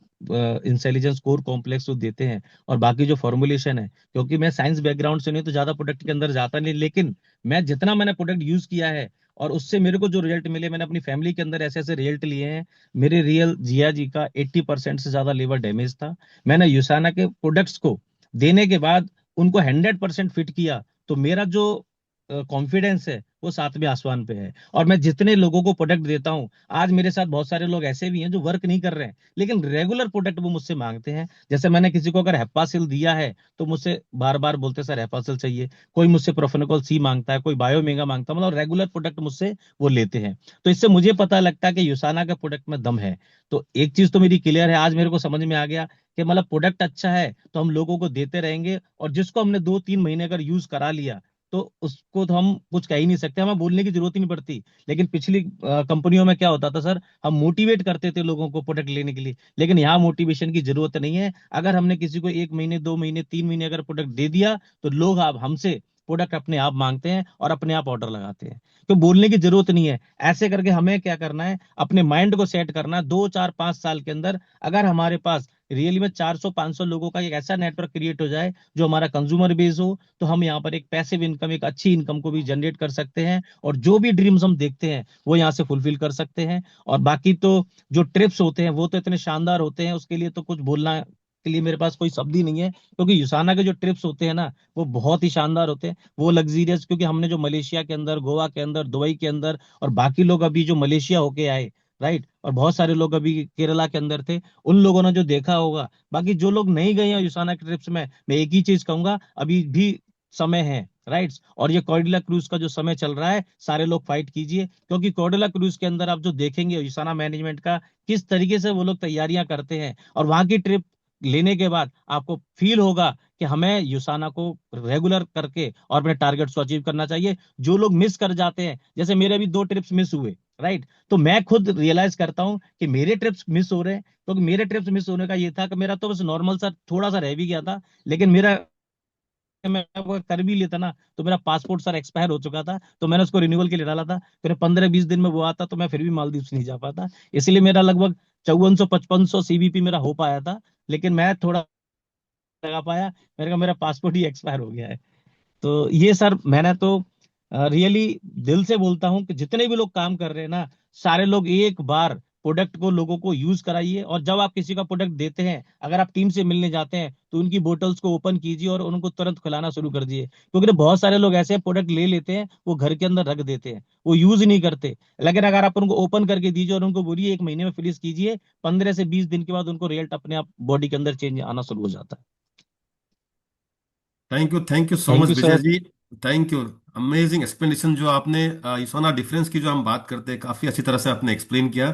इंटेलिजेंस कोर कॉम्प्लेक्स जो देते हैं, और बाकी जो फॉर्मुलेशन है, क्योंकि मैं साइंस बैकग्राउंड से नहीं तो ज्यादा प्रोडक्ट के अंदर जाता नहीं, लेकिन मैं जितना मैंने प्रोडक्ट यूज किया है और उससे मेरे को जो रिजल्ट मिले, मैंने अपनी फैमिली के अंदर ऐसे ऐसे रिजल्ट लिए हैं। मेरे रियल जिया जी का 80% से ज्यादा लिवर डैमेज था। मैंने यूसाना के प्रोडक्ट्स को देने के बाद उनको 100% फिट किया, तो मेरा जो कॉन्फिडेंस है वो सातवें आसमान पे है। और मैं जितने लोगों को प्रोडक्ट देता हूँ, आज मेरे साथ बहुत सारे लोग ऐसे भी हैं जो वर्क नहीं कर रहे हैं, लेकिन रेगुलर प्रोडक्ट वो मुझसे मांगते हैं। जैसे मैंने किसी को अगर हेपासिल दिया है तो मुझसे बार बार बोलते सर हेपासिल चाहिए। कोई मुझसे प्रोफेनोकॉल सी मांगता है, कोई बायोमेगा मांगता है, मतलब रेगुलर प्रोडक्ट मुझसे वो लेते हैं। तो इससे मुझे पता लगता है कि यूसाना के प्रोडक्ट में दम है। तो एक चीज तो मेरी क्लियर है, आज मेरे को समझ में आ गया कि मतलब प्रोडक्ट अच्छा है तो हम लोगों को देते रहेंगे, और जिसको हमने 2-3 महीने अगर यूज करा लिया तो उसको तो हम कुछ कह ही नहीं सकते, हमें बोलने की जरूरत ही नहीं पड़ती। लेकिन पिछली कंपनियों में क्या होता था सर, हम मोटिवेट करते थे लोगों को प्रोडक्ट लेने के लिए, लेकिन यहाँ मोटिवेशन की जरूरत नहीं है। अगर हमने किसी को 1 महीने 2 महीने 3 महीने अगर प्रोडक्ट दे दिया, तो लोग आप हमसे प्रोडक्ट अपने आप मांगते हैं और अपने आप ऑर्डर लगाते हैं। तो बोलने की जरूरत नहीं है। ऐसे करके हमें क्या करना है, अपने माइंड को सेट करना है। 2 4 5 साल के अंदर अगर हमारे पास रियली में 400 500 लोगों का एक ऐसा नेटवर्क क्रिएट हो जाए जो हमारा कंज्यूमर बेस हो, तो हम यहाँ पर एक पैसिव इनकम, एक अच्छी इनकम को भी जनरेट कर सकते हैं, और जो भी ड्रीम्स हम देखते हैं वो यहाँ से फुलफिल कर सकते हैं। और बाकी तो जो ट्रिप्स होते हैं वो तो इतने शानदार होते हैं, उसके लिए तो कुछ बोलना के लिए मेरे पास कोई शब्द ही नहीं है, क्योंकि युसाना के जो ट्रिप्स होते हैं ना, वो बहुत ही शानदार होते हैं, वो लग्जीरियस। क्योंकि हमने जो मलेशिया के अंदर, गोवा के अंदर, दुबई के अंदर, और बाकी लोग अभी जो मलेशिया होके आए, राइट, और बहुत सारे लोग अभी केरला के अंदर थे, उन लोगों ने जो देखा होगा। बाकी जो लोग नहीं गए हैं युसाना के ट्रिप्स में, मैं एक ही चीज कहूंगा, अभी भी समय है, राइट। और ये कॉर्डिला क्रूज का जो समय चल रहा है, सारे लोग फाइट कीजिए, क्योंकि कॉर्डिला क्रूज के अंदर आप जो देखेंगे युसाना मैनेजमेंट का किस तरीके से वो लोग तैयारियां करते हैं, और वहां की ट्रिप लेने के बाद आपको फील होगा कि हमें युसाना को रेगुलर करके और अपने टारगेट्स को अचीव करना चाहिए। जो लोग मिस कर जाते हैं, जैसे मेरे भी 2 ट्रिप्स मिस हुए, राइट, तो मैं खुद रियलाइज करता हूं कि मेरे ट्रिप्स मिस हो रहे हैं। तो मेरे ट्रिप्स मिस होने का ये था कि मेरा तो बस नॉर्मल सा थोड़ा सा रह भी गया था, लेकिन मेरा, मैं वो कर भी लेता ना, तो मेरा पासपोर्ट सर एक्सपायर हो चुका था, तो मैंने उसको रिन्यूअल के लिए डाला था। फिर 15-20 दिन में वो आता, तो मैं फिर भी मालदीव नहीं जा पाता। इसलिए मेरा लगभग 5400-5500 सीबीपी मेरा हो पाया था, लेकिन मैं थोड़ा लगा पाया, मेरे का मेरा पासपोर्ट ही एक्सपायर हो गया है। तो ये सर मैंने तो रियली दिल से बोलता हूं कि जितने भी लोग काम कर रहे हैं ना, सारे लोग एक बार प्रोडक्ट को लोगों को यूज कराइए। और जब आप किसी का प्रोडक्ट देते हैं, अगर आप टीम से मिलने जाते हैं, तो उनकी बोतल्स को ओपन कीजिए और उनको तुरंत खिलाना शुरू कर दिए, क्योंकि ना बहुत सारे लोग ऐसे प्रोडक्ट ले लेते हैं, वो घर के अंदर रख देते हैं, वो यूज नहीं करते। लेकिन अगर आप उनको ओपन करके दीजिए और उनको बोलिए 1 महीने में फिनिश कीजिए, 15 से 20 दिन के बाद उनको रिजल्ट अपने आप बॉडी के अंदर चेंज आना शुरू हो जाता है। Thank you so thank much you Vijay sir. जी। Thank you. अमेजिंग एक्सप्लेनेशन जो आपने यूसाना डिफरेंस की जो हम बात करते हैं, काफी अच्छी तरह से आपने एक्सप्लेन किया,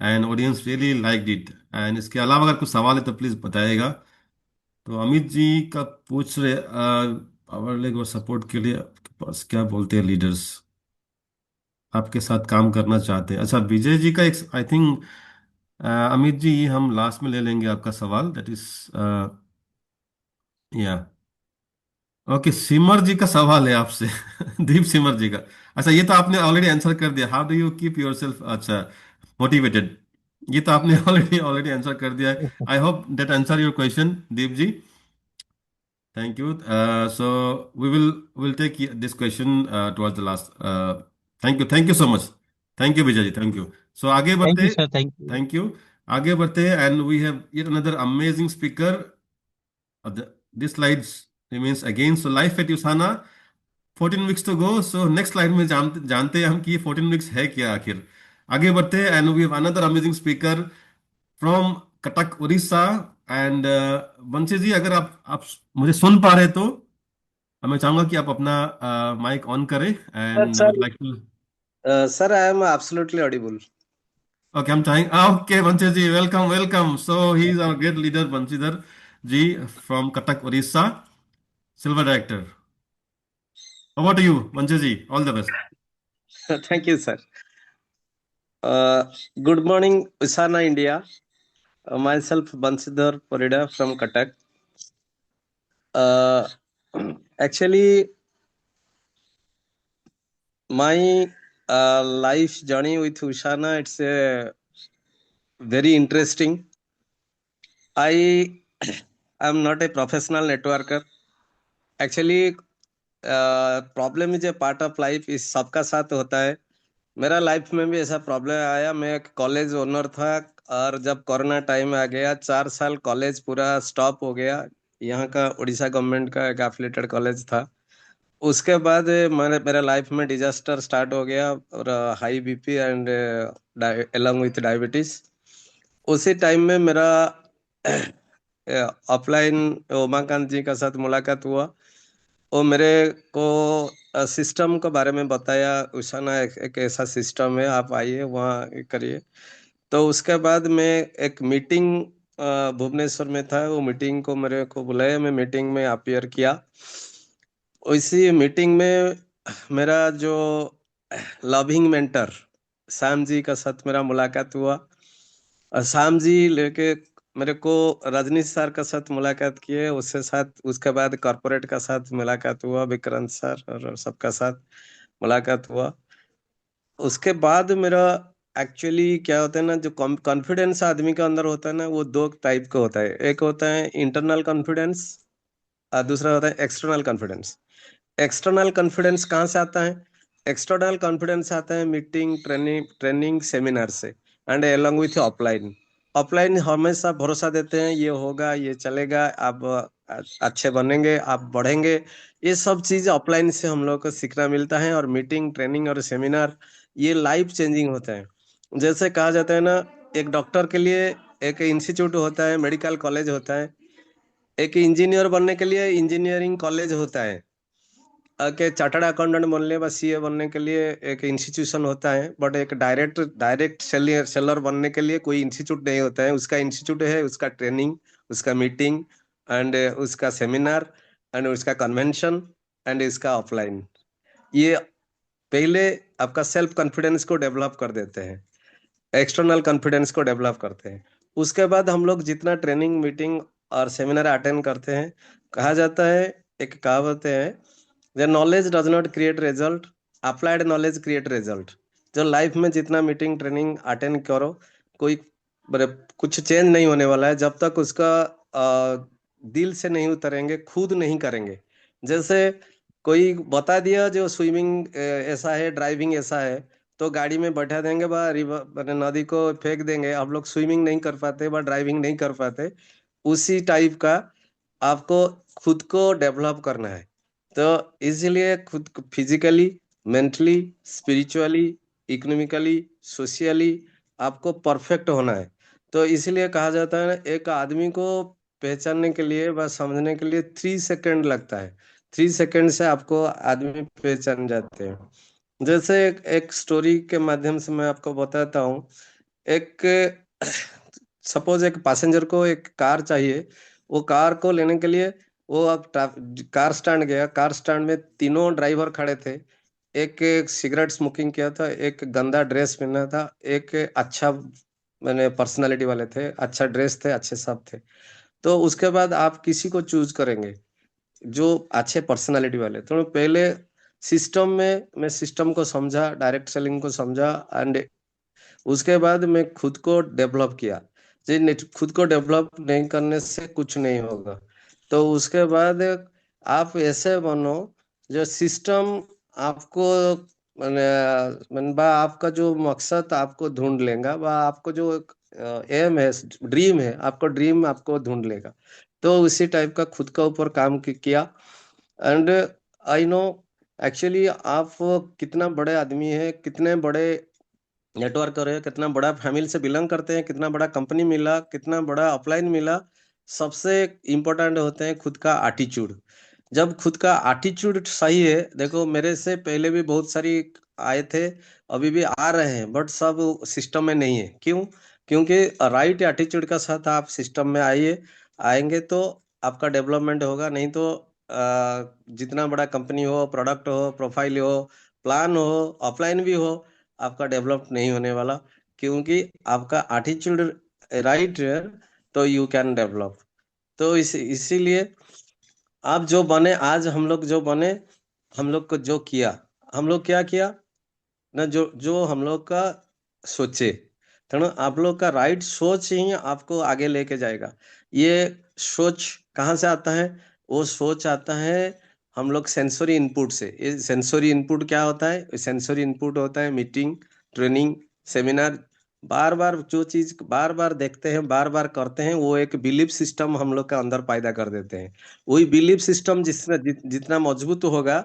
and audience really like it. And इसके अलावा अगर कुछ सवाल है तो प्लीज बताइएगा। तो अमित जी का पूछ रहे, पावर लेग और सपोर्ट के लिए आपके पास क्या बोलते हैं लीडर्स, आपके साथ काम करना चाहते हैं। अच्छा, विजय जी का एक आई थिंक, अमित जी ये हम लास्ट में ले लेंगे आपका सवाल, दैट इज या ओके। सिमर जी का सवाल है आपसे दीप सिमर जी का। अच्छा, ये तो आपने ऑलरेडी आंसर कर दिया, how do you keep yourself, अच्छा, मोटिवेटेड। ये तो आपने ऑलरेडी ऑलरेडी आंसर कर दिया है। I hope that answer your question Deep ji. Thank you. So we will take this question towards the last. Thank you so much. Thank you Vijay ji, thank you. So आगे thank बढ़ते, you sir, thank you. Thank you. आगे बढ़ते हैं, and we have yet another amazing speaker. This slides remains again. So life at Usana, 14 weeks to go. So next slide में जानते हैं हम कि ये 14 weeks है क्या आखिर। आगे बढ़ते हैं, and we have another amazing speaker from Cuttack Orissa. And Vanshi ji, अगर आप मुझे सुन पा रहे तो मैं चाहूंगा कि आप अपना माइक ऑन करें, and I Sir, would like to. sir, I am absolutely audible. Okay, हम चाहेंगे। Okay Vanshi ji, welcome welcome. So he is our great leader Vanshidhar ji from Cuttack Orissa, silver director. Over to you Vanshi ji, all the best. Thank you, sir. Good morning, Usana, India. Myself, Bansidhar Parida from Cuttack. Uh, Actually, my life journey with Usana, it's very interesting. I am not a professional networker. Actually, problem is a part of life, इस सबका साथ होता है। मेरा life में भी ऐसा problem आया। मैं एक कॉलेज ओनर था, और जब कोरोना टाइम आ गया, 4 साल कॉलेज पूरा स्टॉप हो गया। यहाँ का उड़ीसा गवर्नमेंट का एक एफिलेटेड कॉलेज था। उसके बाद मेरा लाइफ में डिजास्टर स्टार्ट हो गया, और high BP and along with diabetes. उसी टाइम में मेरा ऑफलाइन उमाकांत जी का साथ मुलाकात हुआ। वो मेरे को सिस्टम के बारे में बताया, उषाना एक ऐसा सिस्टम है, आप आइए वहाँ करिए। तो उसके बाद मैं एक मीटिंग भुवनेश्वर में था, वो मीटिंग को मेरे को बुलाया, मैं मीटिंग में अपीयर किया। उसी मीटिंग में मेरा जो लविंग मेंटर श्याम जी का साथ मेरा मुलाकात हुआ। और श्याम जी लेके मेरे को रजनीश सर का साथ मुलाकात किए, उससे साथ उसके बाद कॉर्पोरेट का साथ मुलाकात हुआ, विक्रांत सर और सबका साथ मुलाकात हुआ। उसके बाद मेरा एक्चुअली क्या होता है ना, जो कॉन्फिडेंस आदमी के अंदर होता है ना, वो दो टाइप का होता है। एक होता है इंटरनल कॉन्फिडेंस, और दूसरा होता है एक्सटर्नल कॉन्फिडेंस। एक्सटर्नल कॉन्फिडेंस कहाँ से आता है? एक्सटर्नल कॉन्फिडेंस आता है मीटिंग, ट्रेनिंग सेमिनार से, and along with offline. Offline हमेशा भरोसा देते हैं, ये होगा, ये चलेगा, आप अच्छे बनेंगे, आप बढ़ेंगे। ये सब चीज ऑफलाइन से हम लोग को सीखना मिलता है। और मीटिंग, ट्रेनिंग और सेमिनार ये लाइफ चेंजिंग होते हैं। जैसे कहा जाता है ना, एक डॉक्टर के लिए एक इंस्टीट्यूट होता है, मेडिकल कॉलेज होता है। एक इंजीनियर बनने के लिए इंजीनियरिंग कॉलेज होता है। के चार्टर्ड अकाउंटेंट बनने व सीए बनने के लिए एक इंस्टीट्यूशन होता है। बट एक डायरेक्ट सेलर बनने के लिए कोई इंस्टीट्यूट नहीं होता है। उसका इंस्टीट्यूट है, उसका ट्रेनिंग, उसका मीटिंग एंड उसका सेमिनार एंड उसका कन्वेंशन एंड इसका ऑफलाइन। ये पहले आपका सेल्फ कॉन्फिडेंस को डेवलप कर देते हैं, एक्सटर्नल कॉन्फिडेंस को डेवलप करते हैं। उसके बाद हम लोग जितना ट्रेनिंग, मीटिंग और सेमिनार अटेंड करते हैं, कहा जाता है, एक कहावत है, the knowledge does not create result, applied knowledge create result. जो लाइफ में जितना मीटिंग, ट्रेनिंग अटेंड करो, कोई कुछ चेंज नहीं होने वाला है जब तक उसका दिल से नहीं उतरेंगे, खुद नहीं करेंगे। जैसे कोई बता दिया जो स्विमिंग ऐसा है, ड्राइविंग ऐसा है, तो गाड़ी में बैठा देंगे, बा रिवर मैंने नदी को फेंक देंगे। हम लोग स्विमिंग नहीं कर पाते, बा ड्राइविंग नहीं कर पाते। उसी टाइप का आपको खुद को डेवलप करना है। तो इसीलिए खुद को physically, mentally, spiritually, economically, socially आपको परफेक्ट होना है। तो इसीलिए कहा जाता है ना, एक आदमी को पहचानने के लिए व समझने के लिए 3 सेकंड लगता है। 3 सेकंड से आपको आदमी पहचान जाते हैं। जैसे एक स्टोरी के माध्यम से मैं आपको बताता हूँ। एक सपोज एक पैसेंजर को एक कार चाहिए। वो कार को लेने के लिए वो अब कार स्टैंड गया। कार स्टैंड में तीनों ड्राइवर खड़े थे। एक सिगरेट स्मोकिंग किया था, एक गंदा ड्रेस पहना था, एक अच्छा मैंने पर्सनालिटी वाले थे, अच्छा ड्रेस थे, अच्छे सब थे। तो उसके बाद आप किसी को चूज करेंगे जो अच्छे पर्सनालिटी वाले। तो पहले सिस्टम में मैं सिस्टम को समझा, डायरेक्ट सेलिंग को समझा, एंड उसके बाद मैं खुद को डेवलप किया। खुद को डेवलप नहीं करने से कुछ नहीं होगा। तो उसके बाद आप ऐसे बनो जो सिस्टम आपको मैंने मैंने बा आपका जो मकसद आपको ढूंढ लेगा, बा आपको जो एम है, ड्रीम है, आपको ड्रीम आपको ढूंढ लेगा। तो उसी टाइप का खुद का ऊपर काम किया। एंड आई नो एक्चुअली आप कितना बड़े आदमी है, कितने बड़े नेटवर्क हो रहे हैं, कितना बड़ा फैमिली से बिलोंग करते हैं, कितना बड़ा कंपनी मिला, कितना बड़ा अपलाइन मिला, सबसे इम्पोर्टेंट होते हैं खुद का एटीट्यूड। जब खुद का एटीट्यूड सही है, देखो मेरे से पहले भी बहुत सारी आए थे, अभी भी आ रहे हैं, बट सब सिस्टम में नहीं है। क्यों? क्योंकि राइट एटीट्यूड का साथ आप सिस्टम में आएंगे तो आपका डेवलपमेंट होगा। नहीं तो जितना बड़ा कंपनी हो, प्रोडक्ट हो, प्रोफाइल हो, प्लान हो, ऑफलाइन भी हो, आपका डेवलप नहीं होने वाला। क्योंकि आपका एटीट्यूड राइट है तो यू कैन डेवलप। तो इसीलिए आप जो बने, आज हम लोग जो बने, हम लोग को जो किया, हम लोग क्या किया ना, जो जो हम लोग का सोचे, तेणु आप लोग का राइट सोच ही आपको आगे लेके जाएगा। ये सोच कहाँ से आता है? वो सोच आता है हम लोग सेंसरी इनपुट से। ये सेंसरी इनपुट क्या होता है? सेंसरी इनपुट होता है मीटिंग, ट्रेनिंग, सेमिनार। बार बार जो चीज बार बार देखते हैं, बार बार करते हैं, वो एक बिलीफ सिस्टम हम लोग का अंदर पैदा कर देते हैं। वही बिलीफ सिस्टम जितना मजबूत होगा,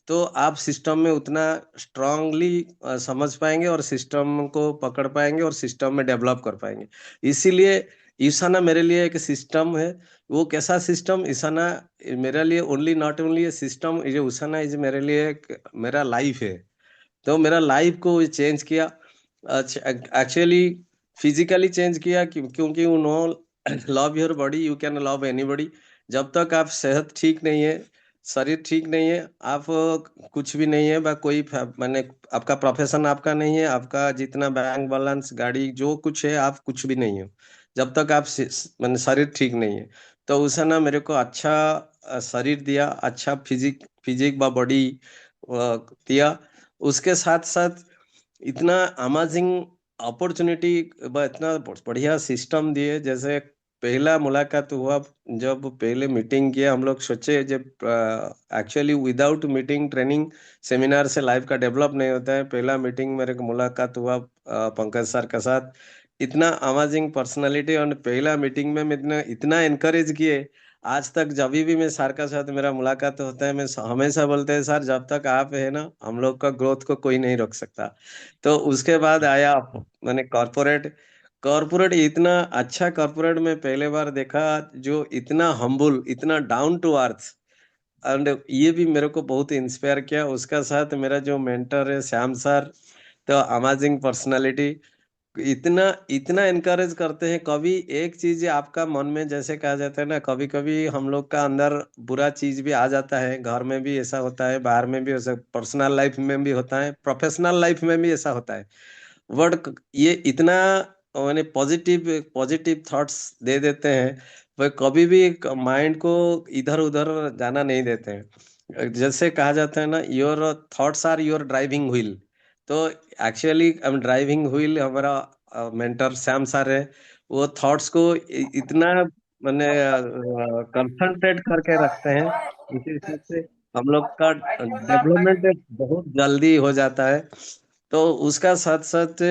तो आप सिस्टम में उतना स्ट्रांगली समझ पाएंगे और सिस्टम को पकड़ पाएंगे और सिस्टम में डेवलप कर पाएंगे। इसीलिए ईशाना मेरे लिए एक सिस्टम है। वो कैसा सिस्टम? ईशाना मेरे लिए only not only A system, ये ईशाना इज मेरे लिए एक मेरा लाइफ है। तो मेरा लाइफ को चेंज किया, एक्चुअली फिजिकली चेंज किया, क्योंकि you know love your body, you can love anybody. जब तक आप सेहत ठीक नहीं है, शरीर ठीक नहीं है, आप कुछ भी नहीं है, मैंने आपका प्रोफेशन आपका नहीं है, आपका जितना बैंक बैलेंस, गाड़ी, जो कुछ है, आप कुछ भी नहीं हो जब तक आप मैंने शरीर ठीक नहीं है। तो उसे ना मेरे को अच्छा शरीर दिया, अच्छा फिजिक फिजिक व बॉडी दिया। उसके साथ साथ इतना अमेजिंग अपॉर्चुनिटी व इतना बढ़िया सिस्टम दिए। जैसे पहला मुलाकात हुआ, जब पहले मीटिंग किया, हम लोग सोचे, जब actually without meeting, training, seminar से लाइफ का डेवलप नहीं होता है। पहला मीटिंग मेरे को मुलाकात हुआ पंकज सर के साथ। इतना अमेजिंग पर्सनालिटी, और पहला मीटिंग में इतना इतना एनकरेज किए। आज तक जब भी मैं सर का साथ मेरा मुलाकात होता है, मैं हमेशा बोलते हैं, सर जब तक आप है ना, हम लोग का ग्रोथ को कोई नहीं रोक सकता। तो उसके बाद आया मैंने कॉर्पोरेट। कॉर्पोरेट इतना अच्छा कॉर्पोरेट में पहले बार देखा, जो इतना हम्बल, इतना डाउन टू अर्थ, एंड ये भी मेरे को बहुत इंस्पायर किया। उसका साथ मेरा जो मेंटर है श्याम सर, तो अमेजिंग पर्सनालिटी, इतना इतना एनकरेज करते हैं। कभी एक चीज आपका मन में, जैसे कहा जाता है ना, कभी कभी हम लोग का अंदर बुरा चीज भी आ जाता है, घर में भी ऐसा होता है, बाहर में भी ऐसा, पर्सनल लाइफ में भी होता है, प्रोफेशनल लाइफ में भी ऐसा होता है। बट ये इतना मैंने पॉजिटिव पॉजिटिव थॉट्स दे देते हैं, वह कभी भी माइंड को इधर उधर जाना नहीं देते हैं। जैसे कहा जाता है ना, your thoughts are your driving wheel. तो एक्चुअली हम ड्राइविंग व्हील हमारा मेंटर श्याम सर है। वो थॉट्स को इतना मैंने कंसंट्रेट करके रखते हैं, इसी हिसाब से हम लोग का डेवलपमेंट बहुत जल्दी हो जाता है। तो उसका साथ साथ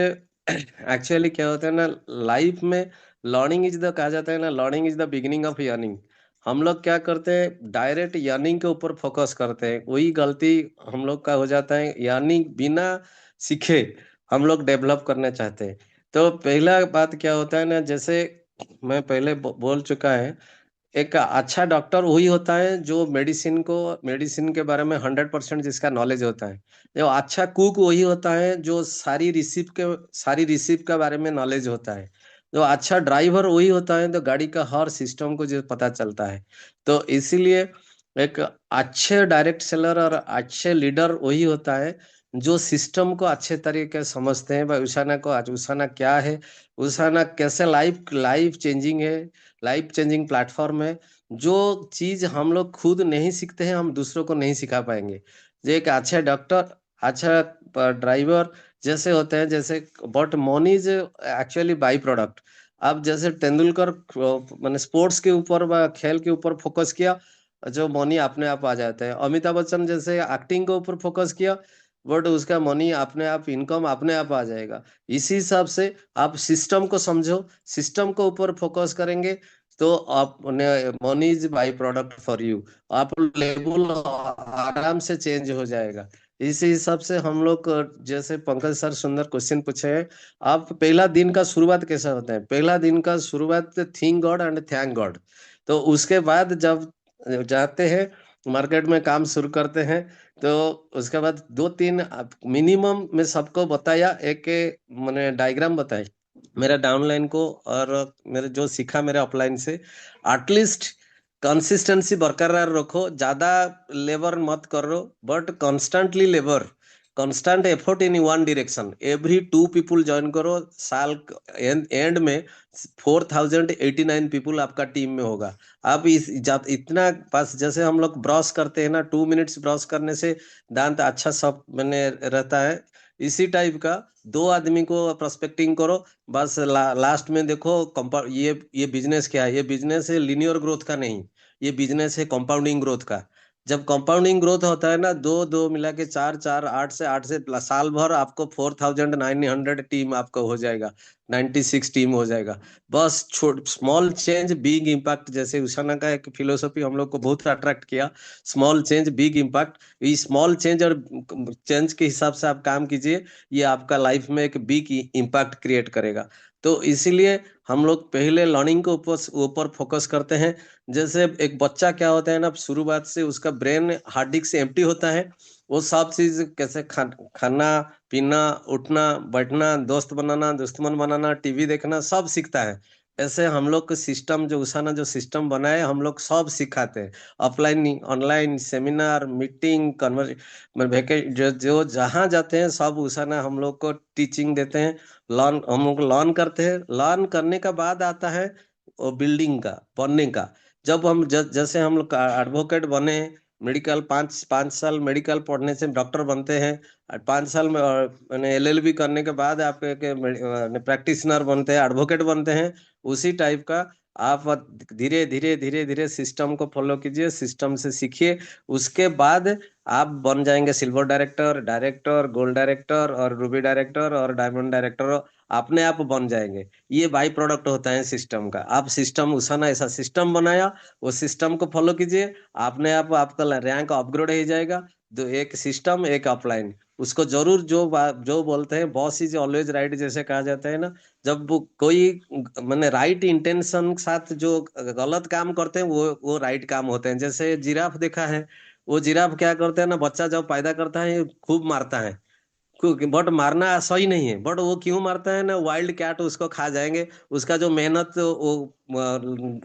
एक्चुअली क्या होता है ना, लाइफ में लर्निंग इज द, कहा जाता है ना, learning is the beginning of earning. हम लोग क्या करते हैं, डायरेक्ट अर्निंग के ऊपर फोकस करते हैं, वही गलती हम लोग का हो जाता है। अर्निंग बिना सीखे हम लोग डेवलप करना चाहते हैं। तो पहला बात क्या होता है ना, जैसे मैं पहले बोल चुका है, एक अच्छा डॉक्टर वही होता है जो मेडिसिन के बारे में 100% जिसका नॉलेज होता है। जो अच्छा कुक वही होता है जो सारी रिसिप्ट के बारे में नॉलेज होता है। जो अच्छा ड्राइवर वही होता है जो गाड़ी का हर सिस्टम को जो पता चलता है। तो इसीलिए एक अच्छे डायरेक्ट सेलर और अच्छे लीडर वही होता है जो सिस्टम को अच्छे तरीके से समझते हैं। भाई उसाना को, आज उसाना क्या है, उसाना कैसे लाइफ लाइफ चेंजिंग है, लाइफ चेंजिंग प्लेटफॉर्म है। जो चीज हम लोग खुद नहीं सीखते हैं, हम दूसरों को नहीं सिखा पाएंगे। जो एक अच्छा डॉक्टर, अच्छा ड्राइवर जैसे होते हैं, जैसे, but money is actually by product. अब जैसे तेंदुलकर मैंने स्पोर्ट्स के ऊपर व खेल के ऊपर फोकस किया, जो मनी अपने आप आ जाता है। अमिताभ बच्चन जैसे एक्टिंग के ऊपर फोकस किया, बट उसका मनी अपने आप, इनकम अपने आप आ जाएगा। इसी हिसाब से आप सिस्टम को समझो, सिस्टम के ऊपर फोकस करेंगे तो आप, money is by product for you, आप लेवल आराम से चेंज हो जाएगा। इसी हिसाब से हम लोग जैसे पंकज सर सुंदर क्वेश्चन पूछे हैं, आप पहला दिन का शुरुआत कैसा होता है? पहला दिन का शुरुआत think God and thank God. तो उसके बाद जब जाते हैं मार्केट में काम शुरू करते हैं, तो उसके बाद दो तीन मिनिमम में सबको बताया, एक मैंने डायग्राम बताया मेरा डाउनलाइन को, और मेरे जो सीखा मेरे अपलाइन से, एटलीस्ट कंसिस्टेंसी बरकरार रखो, ज्यादा लेबर मत करो, but constantly labour, constant effort in one direction, every two people join करो। साल एंड में 4089 पीपल आपका टीम में होगा। आप इतना पास, जैसे हम लोग ब्रश करते हैं ना, 2 मिनट्स ब्रश करने से दांत अच्छा सब मैंने रहता है, इसी टाइप का दो आदमी को प्रोस्पेक्टिंग करो। बस लास्ट में देखो ये बिजनेस क्या है? ये बिजनेस है लीनियर ग्रोथ का नहीं, ये बिजनेस है कंपाउंडिंग ग्रोथ का। जब कंपाउंडिंग ग्रोथ होता है ना, दो दो मिला के चार चार, आठ से साल भर आपको 4900 टीम आपको हो जाएगा, 96 टीम हो जाएगा। बस छोट स्मॉल चेंज बिग इम्पैक्ट, जैसे उषाना का एक फिलोसफी हम लोग को बहुत अट्रैक्ट किया, स्मॉल चेंज बिग इम्पैक्ट। ये स्मॉल चेंज और चेंज के हिसाब से आप काम कीजिए, ये आपका लाइफ में एक बिग इम्पैक्ट क्रिएट करेगा। तो इसीलिए हम लोग पहले लर्निंग के ऊपर ऊपर फोकस करते हैं। जैसे एक बच्चा क्या होता है ना, शुरुआत से उसका ब्रेन हार्ड डिस्क से एम्प्टी होता है, वो सब चीज कैसे खाना पीना, उठना बैठना, दोस्त बनाना, दुश्मन बनाना, टीवी देखना, सब सीखता है। ऐसे हम लोग का सिस्टम, जो उषाना जो सिस्टम बनाए, हम लोग सब सिखाते हैं, offline online seminar meeting converse, जो जहाँ जाते हैं सब उषाना हम लोग को टीचिंग देते हैं। लर्न हम लोग लर्न करते हैं, लर्न करने का बाद आता है बिल्डिंग का बनने का। जब हम जैसे हम लोग एडवोकेट बने, मेडिकल 5 5 साल मेडिकल पढ़ने से डॉक्टर बनते हैं, और 5 साल में मैंने एलएलबी करने के बाद आप प्रैक्टिशनर बनते हैं, एडवोकेट बनते हैं। उसी टाइप का आप धीरे धीरे धीरे धीरे सिस्टम को फॉलो कीजिए, सिस्टम से सीखिए। उसके बाद आप बन जाएंगे silver director, director, gold director, और रूबी डायरेक्टर, और डायमंड डायरेक्टर, अपने आप बन जाएंगे। ये बाई प्रोडक्ट होता है सिस्टम का। आप सिस्टम, उषाना ऐसा सिस्टम बनाया, वो सिस्टम को फॉलो कीजिए, अपने आप आपका रैंक अपग्रेड हो जाएगा। दो, एक सिस्टम एक अपलाइन, उसको जरूर जो बोलते हैं बॉस इज ऑलवेज राइट जैसे कहा जाता है ना, जब कोई मैंने राइट इंटेंशन के साथ जो गलत काम करते हैं, वो राइट काम होते हैं। जैसे जिराफ देखा है, वो जिराफ क्या करते हैं ना, बच्चा जब पैदा करता है खूब मारता है, बट मारना सही नहीं है, बट वो क्यों मारता है ना, वाइल्ड कैट उसको खा जाएंगे, उसका जो मेहनत वो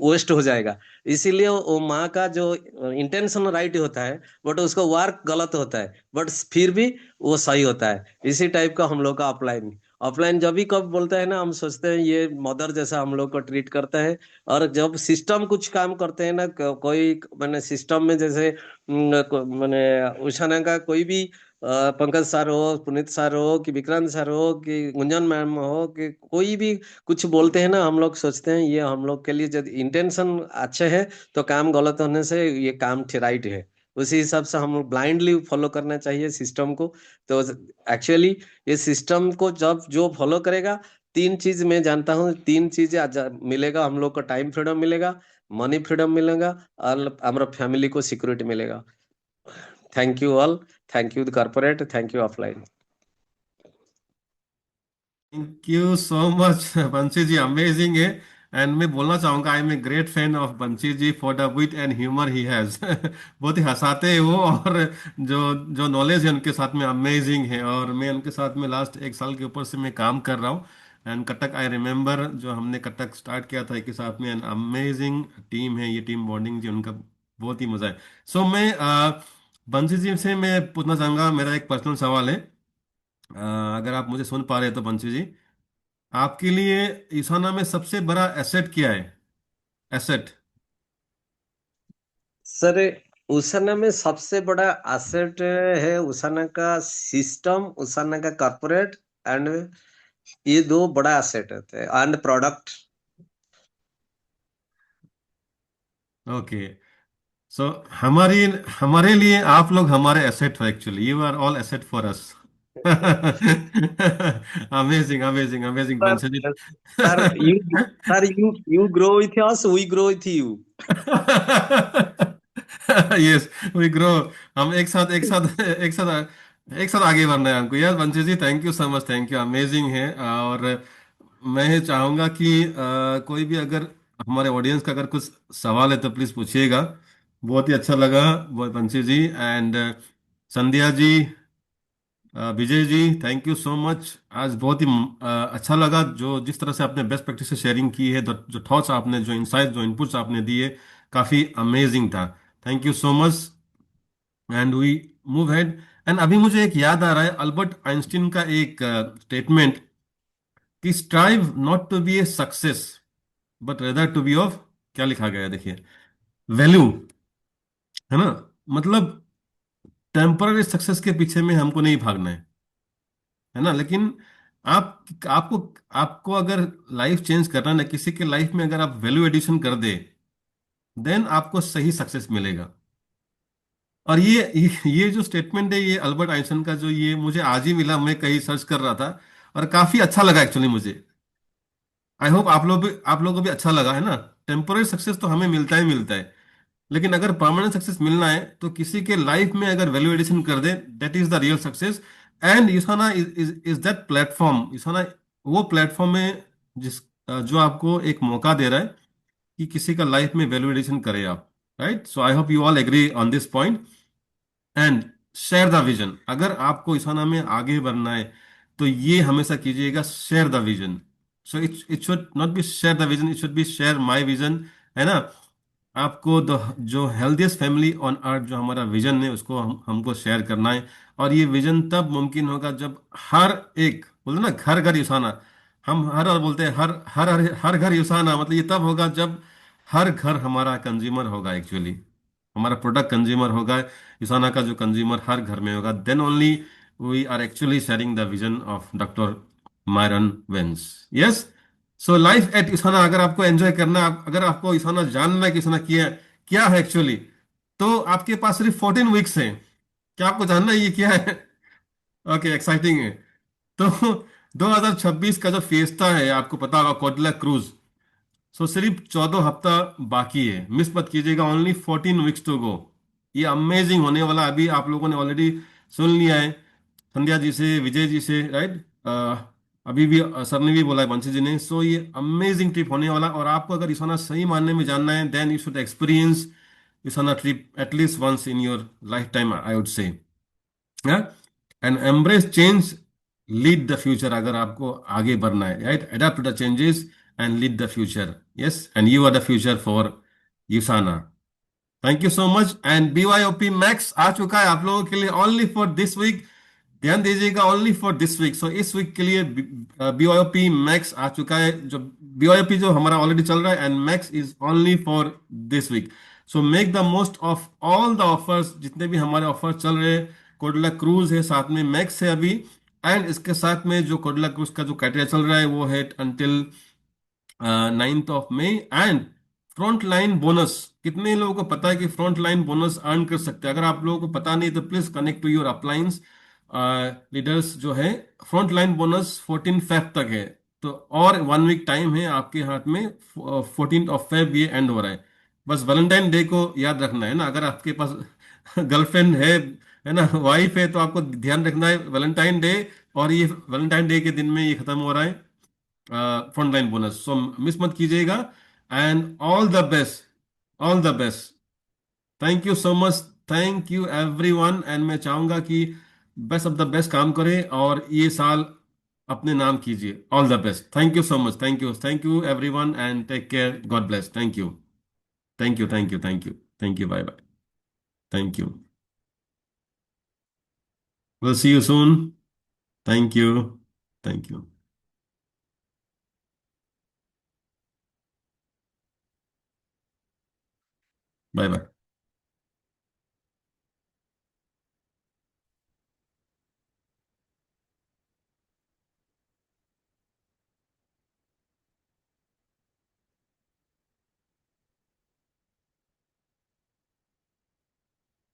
वेस्ट हो जाएगा। इसीलिए वो माँ का जो इंटेंशन राइट होता है, बट उसका वर्क गलत होता है, बट फिर भी वो सही होता है। इसी टाइप का हम लोग का ऑफलाइन, ऑफलाइन जब भी कब बोलता है ना, हम सोचते हैं ये मदर जैसा हम लोग को ट्रीट करता है। और जब सिस्टम कुछ काम करते हैं ना, कोई मैंने सिस्टम में जैसे मैंने उषाना का कोई भी पंकज सर हो, पुनीत सर हो, कि विक्रांत सर हो, कि गुंजन मैम हो, कि कोई भी कुछ बोलते हैं ना, हम लोग सोचते हैं ये हम लोग के लिए जब इंटेंशन अच्छे है, तो काम गलत होने से ये काम राइट है। उसी हिसाब से हम लोग ब्लाइंडली फॉलो करना चाहिए सिस्टम को। तो एक्चुअली ये सिस्टम को जब जो फॉलो करेगा, तीन चीज मैं जानता हूँ, तीन चीजें मिलेगा हम लोग को, टाइम फ्रीडम मिलेगा, मनी फ्रीडम मिलेगा, और हमारा फैमिली को सिक्योरिटी मिलेगा। Thank you all, thank you corporate, thank you offline. Thank you so much Banshi ji, amazing है। एंड मैं बोलना चाहूंगा, I am a great fan of Banshi ji for the wit and humour he has बहुत ही हंसाते हैं वो, और जो जो नॉलेज है उनके साथ में अमेजिंग है। और मैं उनके साथ में लास्ट 1 साल के ऊपर से मैं काम कर रहा हूँ। एंड कटक, आई रिमेम्बर जो हमने कटक स्टार्ट किया था एक के साथ में, एंड अमेजिंग टीम है ये, टीम बॉन्डिंग जी उनका बहुत ही मजा है। सो मैं बंशी जी से मैं पूछना चाहूंगा, मेरा एक पर्सनल सवाल है। अगर आप मुझे सुन पा रहे हैं तो बंशी जी, आपके लिए ईसाना में सबसे बड़ा एसेट क्या है? एसेट। सर, उसाना में सबसे बड़ा एसेट है उसाना का सिस्टम, उसाना का कॉर्पोरेट, एंड ये दो बड़ा एसेट होते हैं, एंड प्रोडक्ट। ओके। सो हमारी हमारे लिए आप लोग हमारे एसेट हो, actually you are all asset for us. Amazing amazing amazing sir, Bansi sir you grow with us, we grow with you. Yes, we grow. हम एक साथ एक साथ आगे बढ़ना है हमको। यार Vanshi ji, thank you so much, thank you, amazing है। और मैं चाहूंगा कि कोई भी अगर हमारे ऑडियंस का अगर कुछ सवाल है तो प्लीज पूछिएगा। बहुत ही अच्छा लगा Vanshi ji. And Sandhya ji, Vijay ji, thank you so much. आज बहुत ही अच्छा लगा जो जिस तरह से आपने बेस्ट प्रैक्टिस से शेयरिंग की है, जो थॉट्स आपने, जो इनसाइट, जो इनपुट्स आपने दिए, काफी अमेजिंग था। Thank you so much. And we move ahead. And अभी मुझे एक याद आ रहा है अल्बर्ट आइंस्टीन का एक स्टेटमेंट कि strive not to be a success but rather to be of, क्या लिखा गया है देखिए, वैल्यू, है ना। मतलब टेम्पररी सक्सेस के पीछे में हमको नहीं भागना है ना। लेकिन आपको आपको अगर लाइफ चेंज करना है ना, किसी के लाइफ में अगर आप वैल्यू एडिशन कर दे, देन आपको सही सक्सेस मिलेगा। और ये जो स्टेटमेंट है, ये अल्बर्ट आइंस्टाइन का, जो ये मुझे आज ही मिला, मैं कहीं सर्च कर रहा था और काफी अच्छा लगा एक्चुअली मुझे। आई होप आप लोगों को भी अच्छा लगा, है ना। टेम्पोररी सक्सेस तो हमें मिलता ही मिलता है, लेकिन अगर परमानेंट सक्सेस मिलना है तो किसी के लाइफ में अगर वैल्यू एडिशन कर दे, that is the real success. And USANA is that platform. USANA वो प्लेटफॉर्म है जिस जो आपको एक मौका दे रहा है कि किसी का लाइफ में वैल्यू एडिशन करे आप। Right, so I hope you all agree on this point. And share the vision. अगर आपको इस खाना में आगे बढ़ना है तो ये हमेशा कीजिएगा, share the vision. So it should not be share the vision, it should be share my vision, है ना। आपको जो हेल्थीएस्ट फैमिली ऑन अर्थ, जो हमारा विजन है, उसको हमको शेयर करना है। और ये विजन तब मुमकिन होगा जब हर एक, बोलते ना, घर घर युसाना। हम हर और बोलते हैं हर हर हर हर घर युसाना, मतलब ये तब होगा जब हर घर हमारा कंज्यूमर होगा एक्चुअली, हमारा प्रोडक्ट कंज्यूमर होगा। युसाना का जो कंज्यूमर हर घर में होगा, then only we are actually sharing the vision of doctor Myron Wentz. Yes. So life at USANA अगर आपको एंजॉय करना है, अगर आपको युसाना जानना है कि युसाना किया क्या है एक्चुअली, तो आपके पास सिर्फ 14 वीक्स है। क्या आपको जानना है ये क्या है? ओके, एक्साइटिंग है। तो 2026 का जो फेस्टा है, आपको पता होगा, कोडला क्रूज। सो सिर्फ 14 हफ्ता बाकी है, मिस मत कीजिएगा। Only 14 weeks to go. ये अमेजिंग होने वाला, अभी आप लोगों ने ऑलरेडी सुन लिया है संध्या जी से, विजय जी से, राइट। अभी भी सर ने भी बोला है, बंसी जी ने। सो ये अमेजिंग ट्रिप होने वाला। और आपको अगर इसाना सही मानने में जानना है, then you should experience USANA trip at least once in your life time, I would say. And embrace change, lead the future. अगर आपको आगे बढ़ना है, right, adapt to the changes and lead the future. Yes, and you are the future for USANA. Thank you so much. And BYOP max आ चुका है आप लोगों के लिए, ओनली फॉर दिस वीक। ध्यान दीजिएगा, only for this week. So इस वीक के लिए BYOP मैक्स आ चुका है। जो BYOP जो हमारा ऑलरेडी चल रहा है, and Max is only for this week. So make the most of all the offers, जितने भी हमारे ऑफर चल रहे हैं। कोडला क्रूज है, साथ में मैक्स है अभी। एंड इसके साथ में जो कोडला क्रूज का जो क्राइटेरिया चल रहा है, वो है until 9th of May। And front line bonus, कितने लोगों को पता है कि फ्रंट लाइन बोनस अर्न कर सकते हैं? अगर आप लोगों को पता नहीं तो please connect to your uplines leaders जो है। फ्रंट लाइन बोनस 14 फेब तक है। तो और 1 वीक टाइम है आपके हाथ में। 14th of Feb ये एंड हो रहा है। बस वैलेंटाइन डे को याद रखना है ना। अगर आपके पास गर्लफ्रेंड है ना, वाइफ है, तो आपको ध्यान रखना है वैलेंटाइन डे। और ये वैलेंटाइन डे के दिन में ये खत्म हो रहा है फ्रंट लाइन बोनस। सो मिस मत कीजिएगा। And all the best, all the best. Thank you so much, thank you everyone. And मैं चाहूंगा कि बेस्ट ऑफ द बेस्ट काम करें और ये साल अपने नाम कीजिए। All the best, thank you so much, thank you everyone, and take care, God bless. Thank you, thank you, thank you, thank you, thank you, bye bye, thank you, will see you soon. Thank you, thank you, bye bye.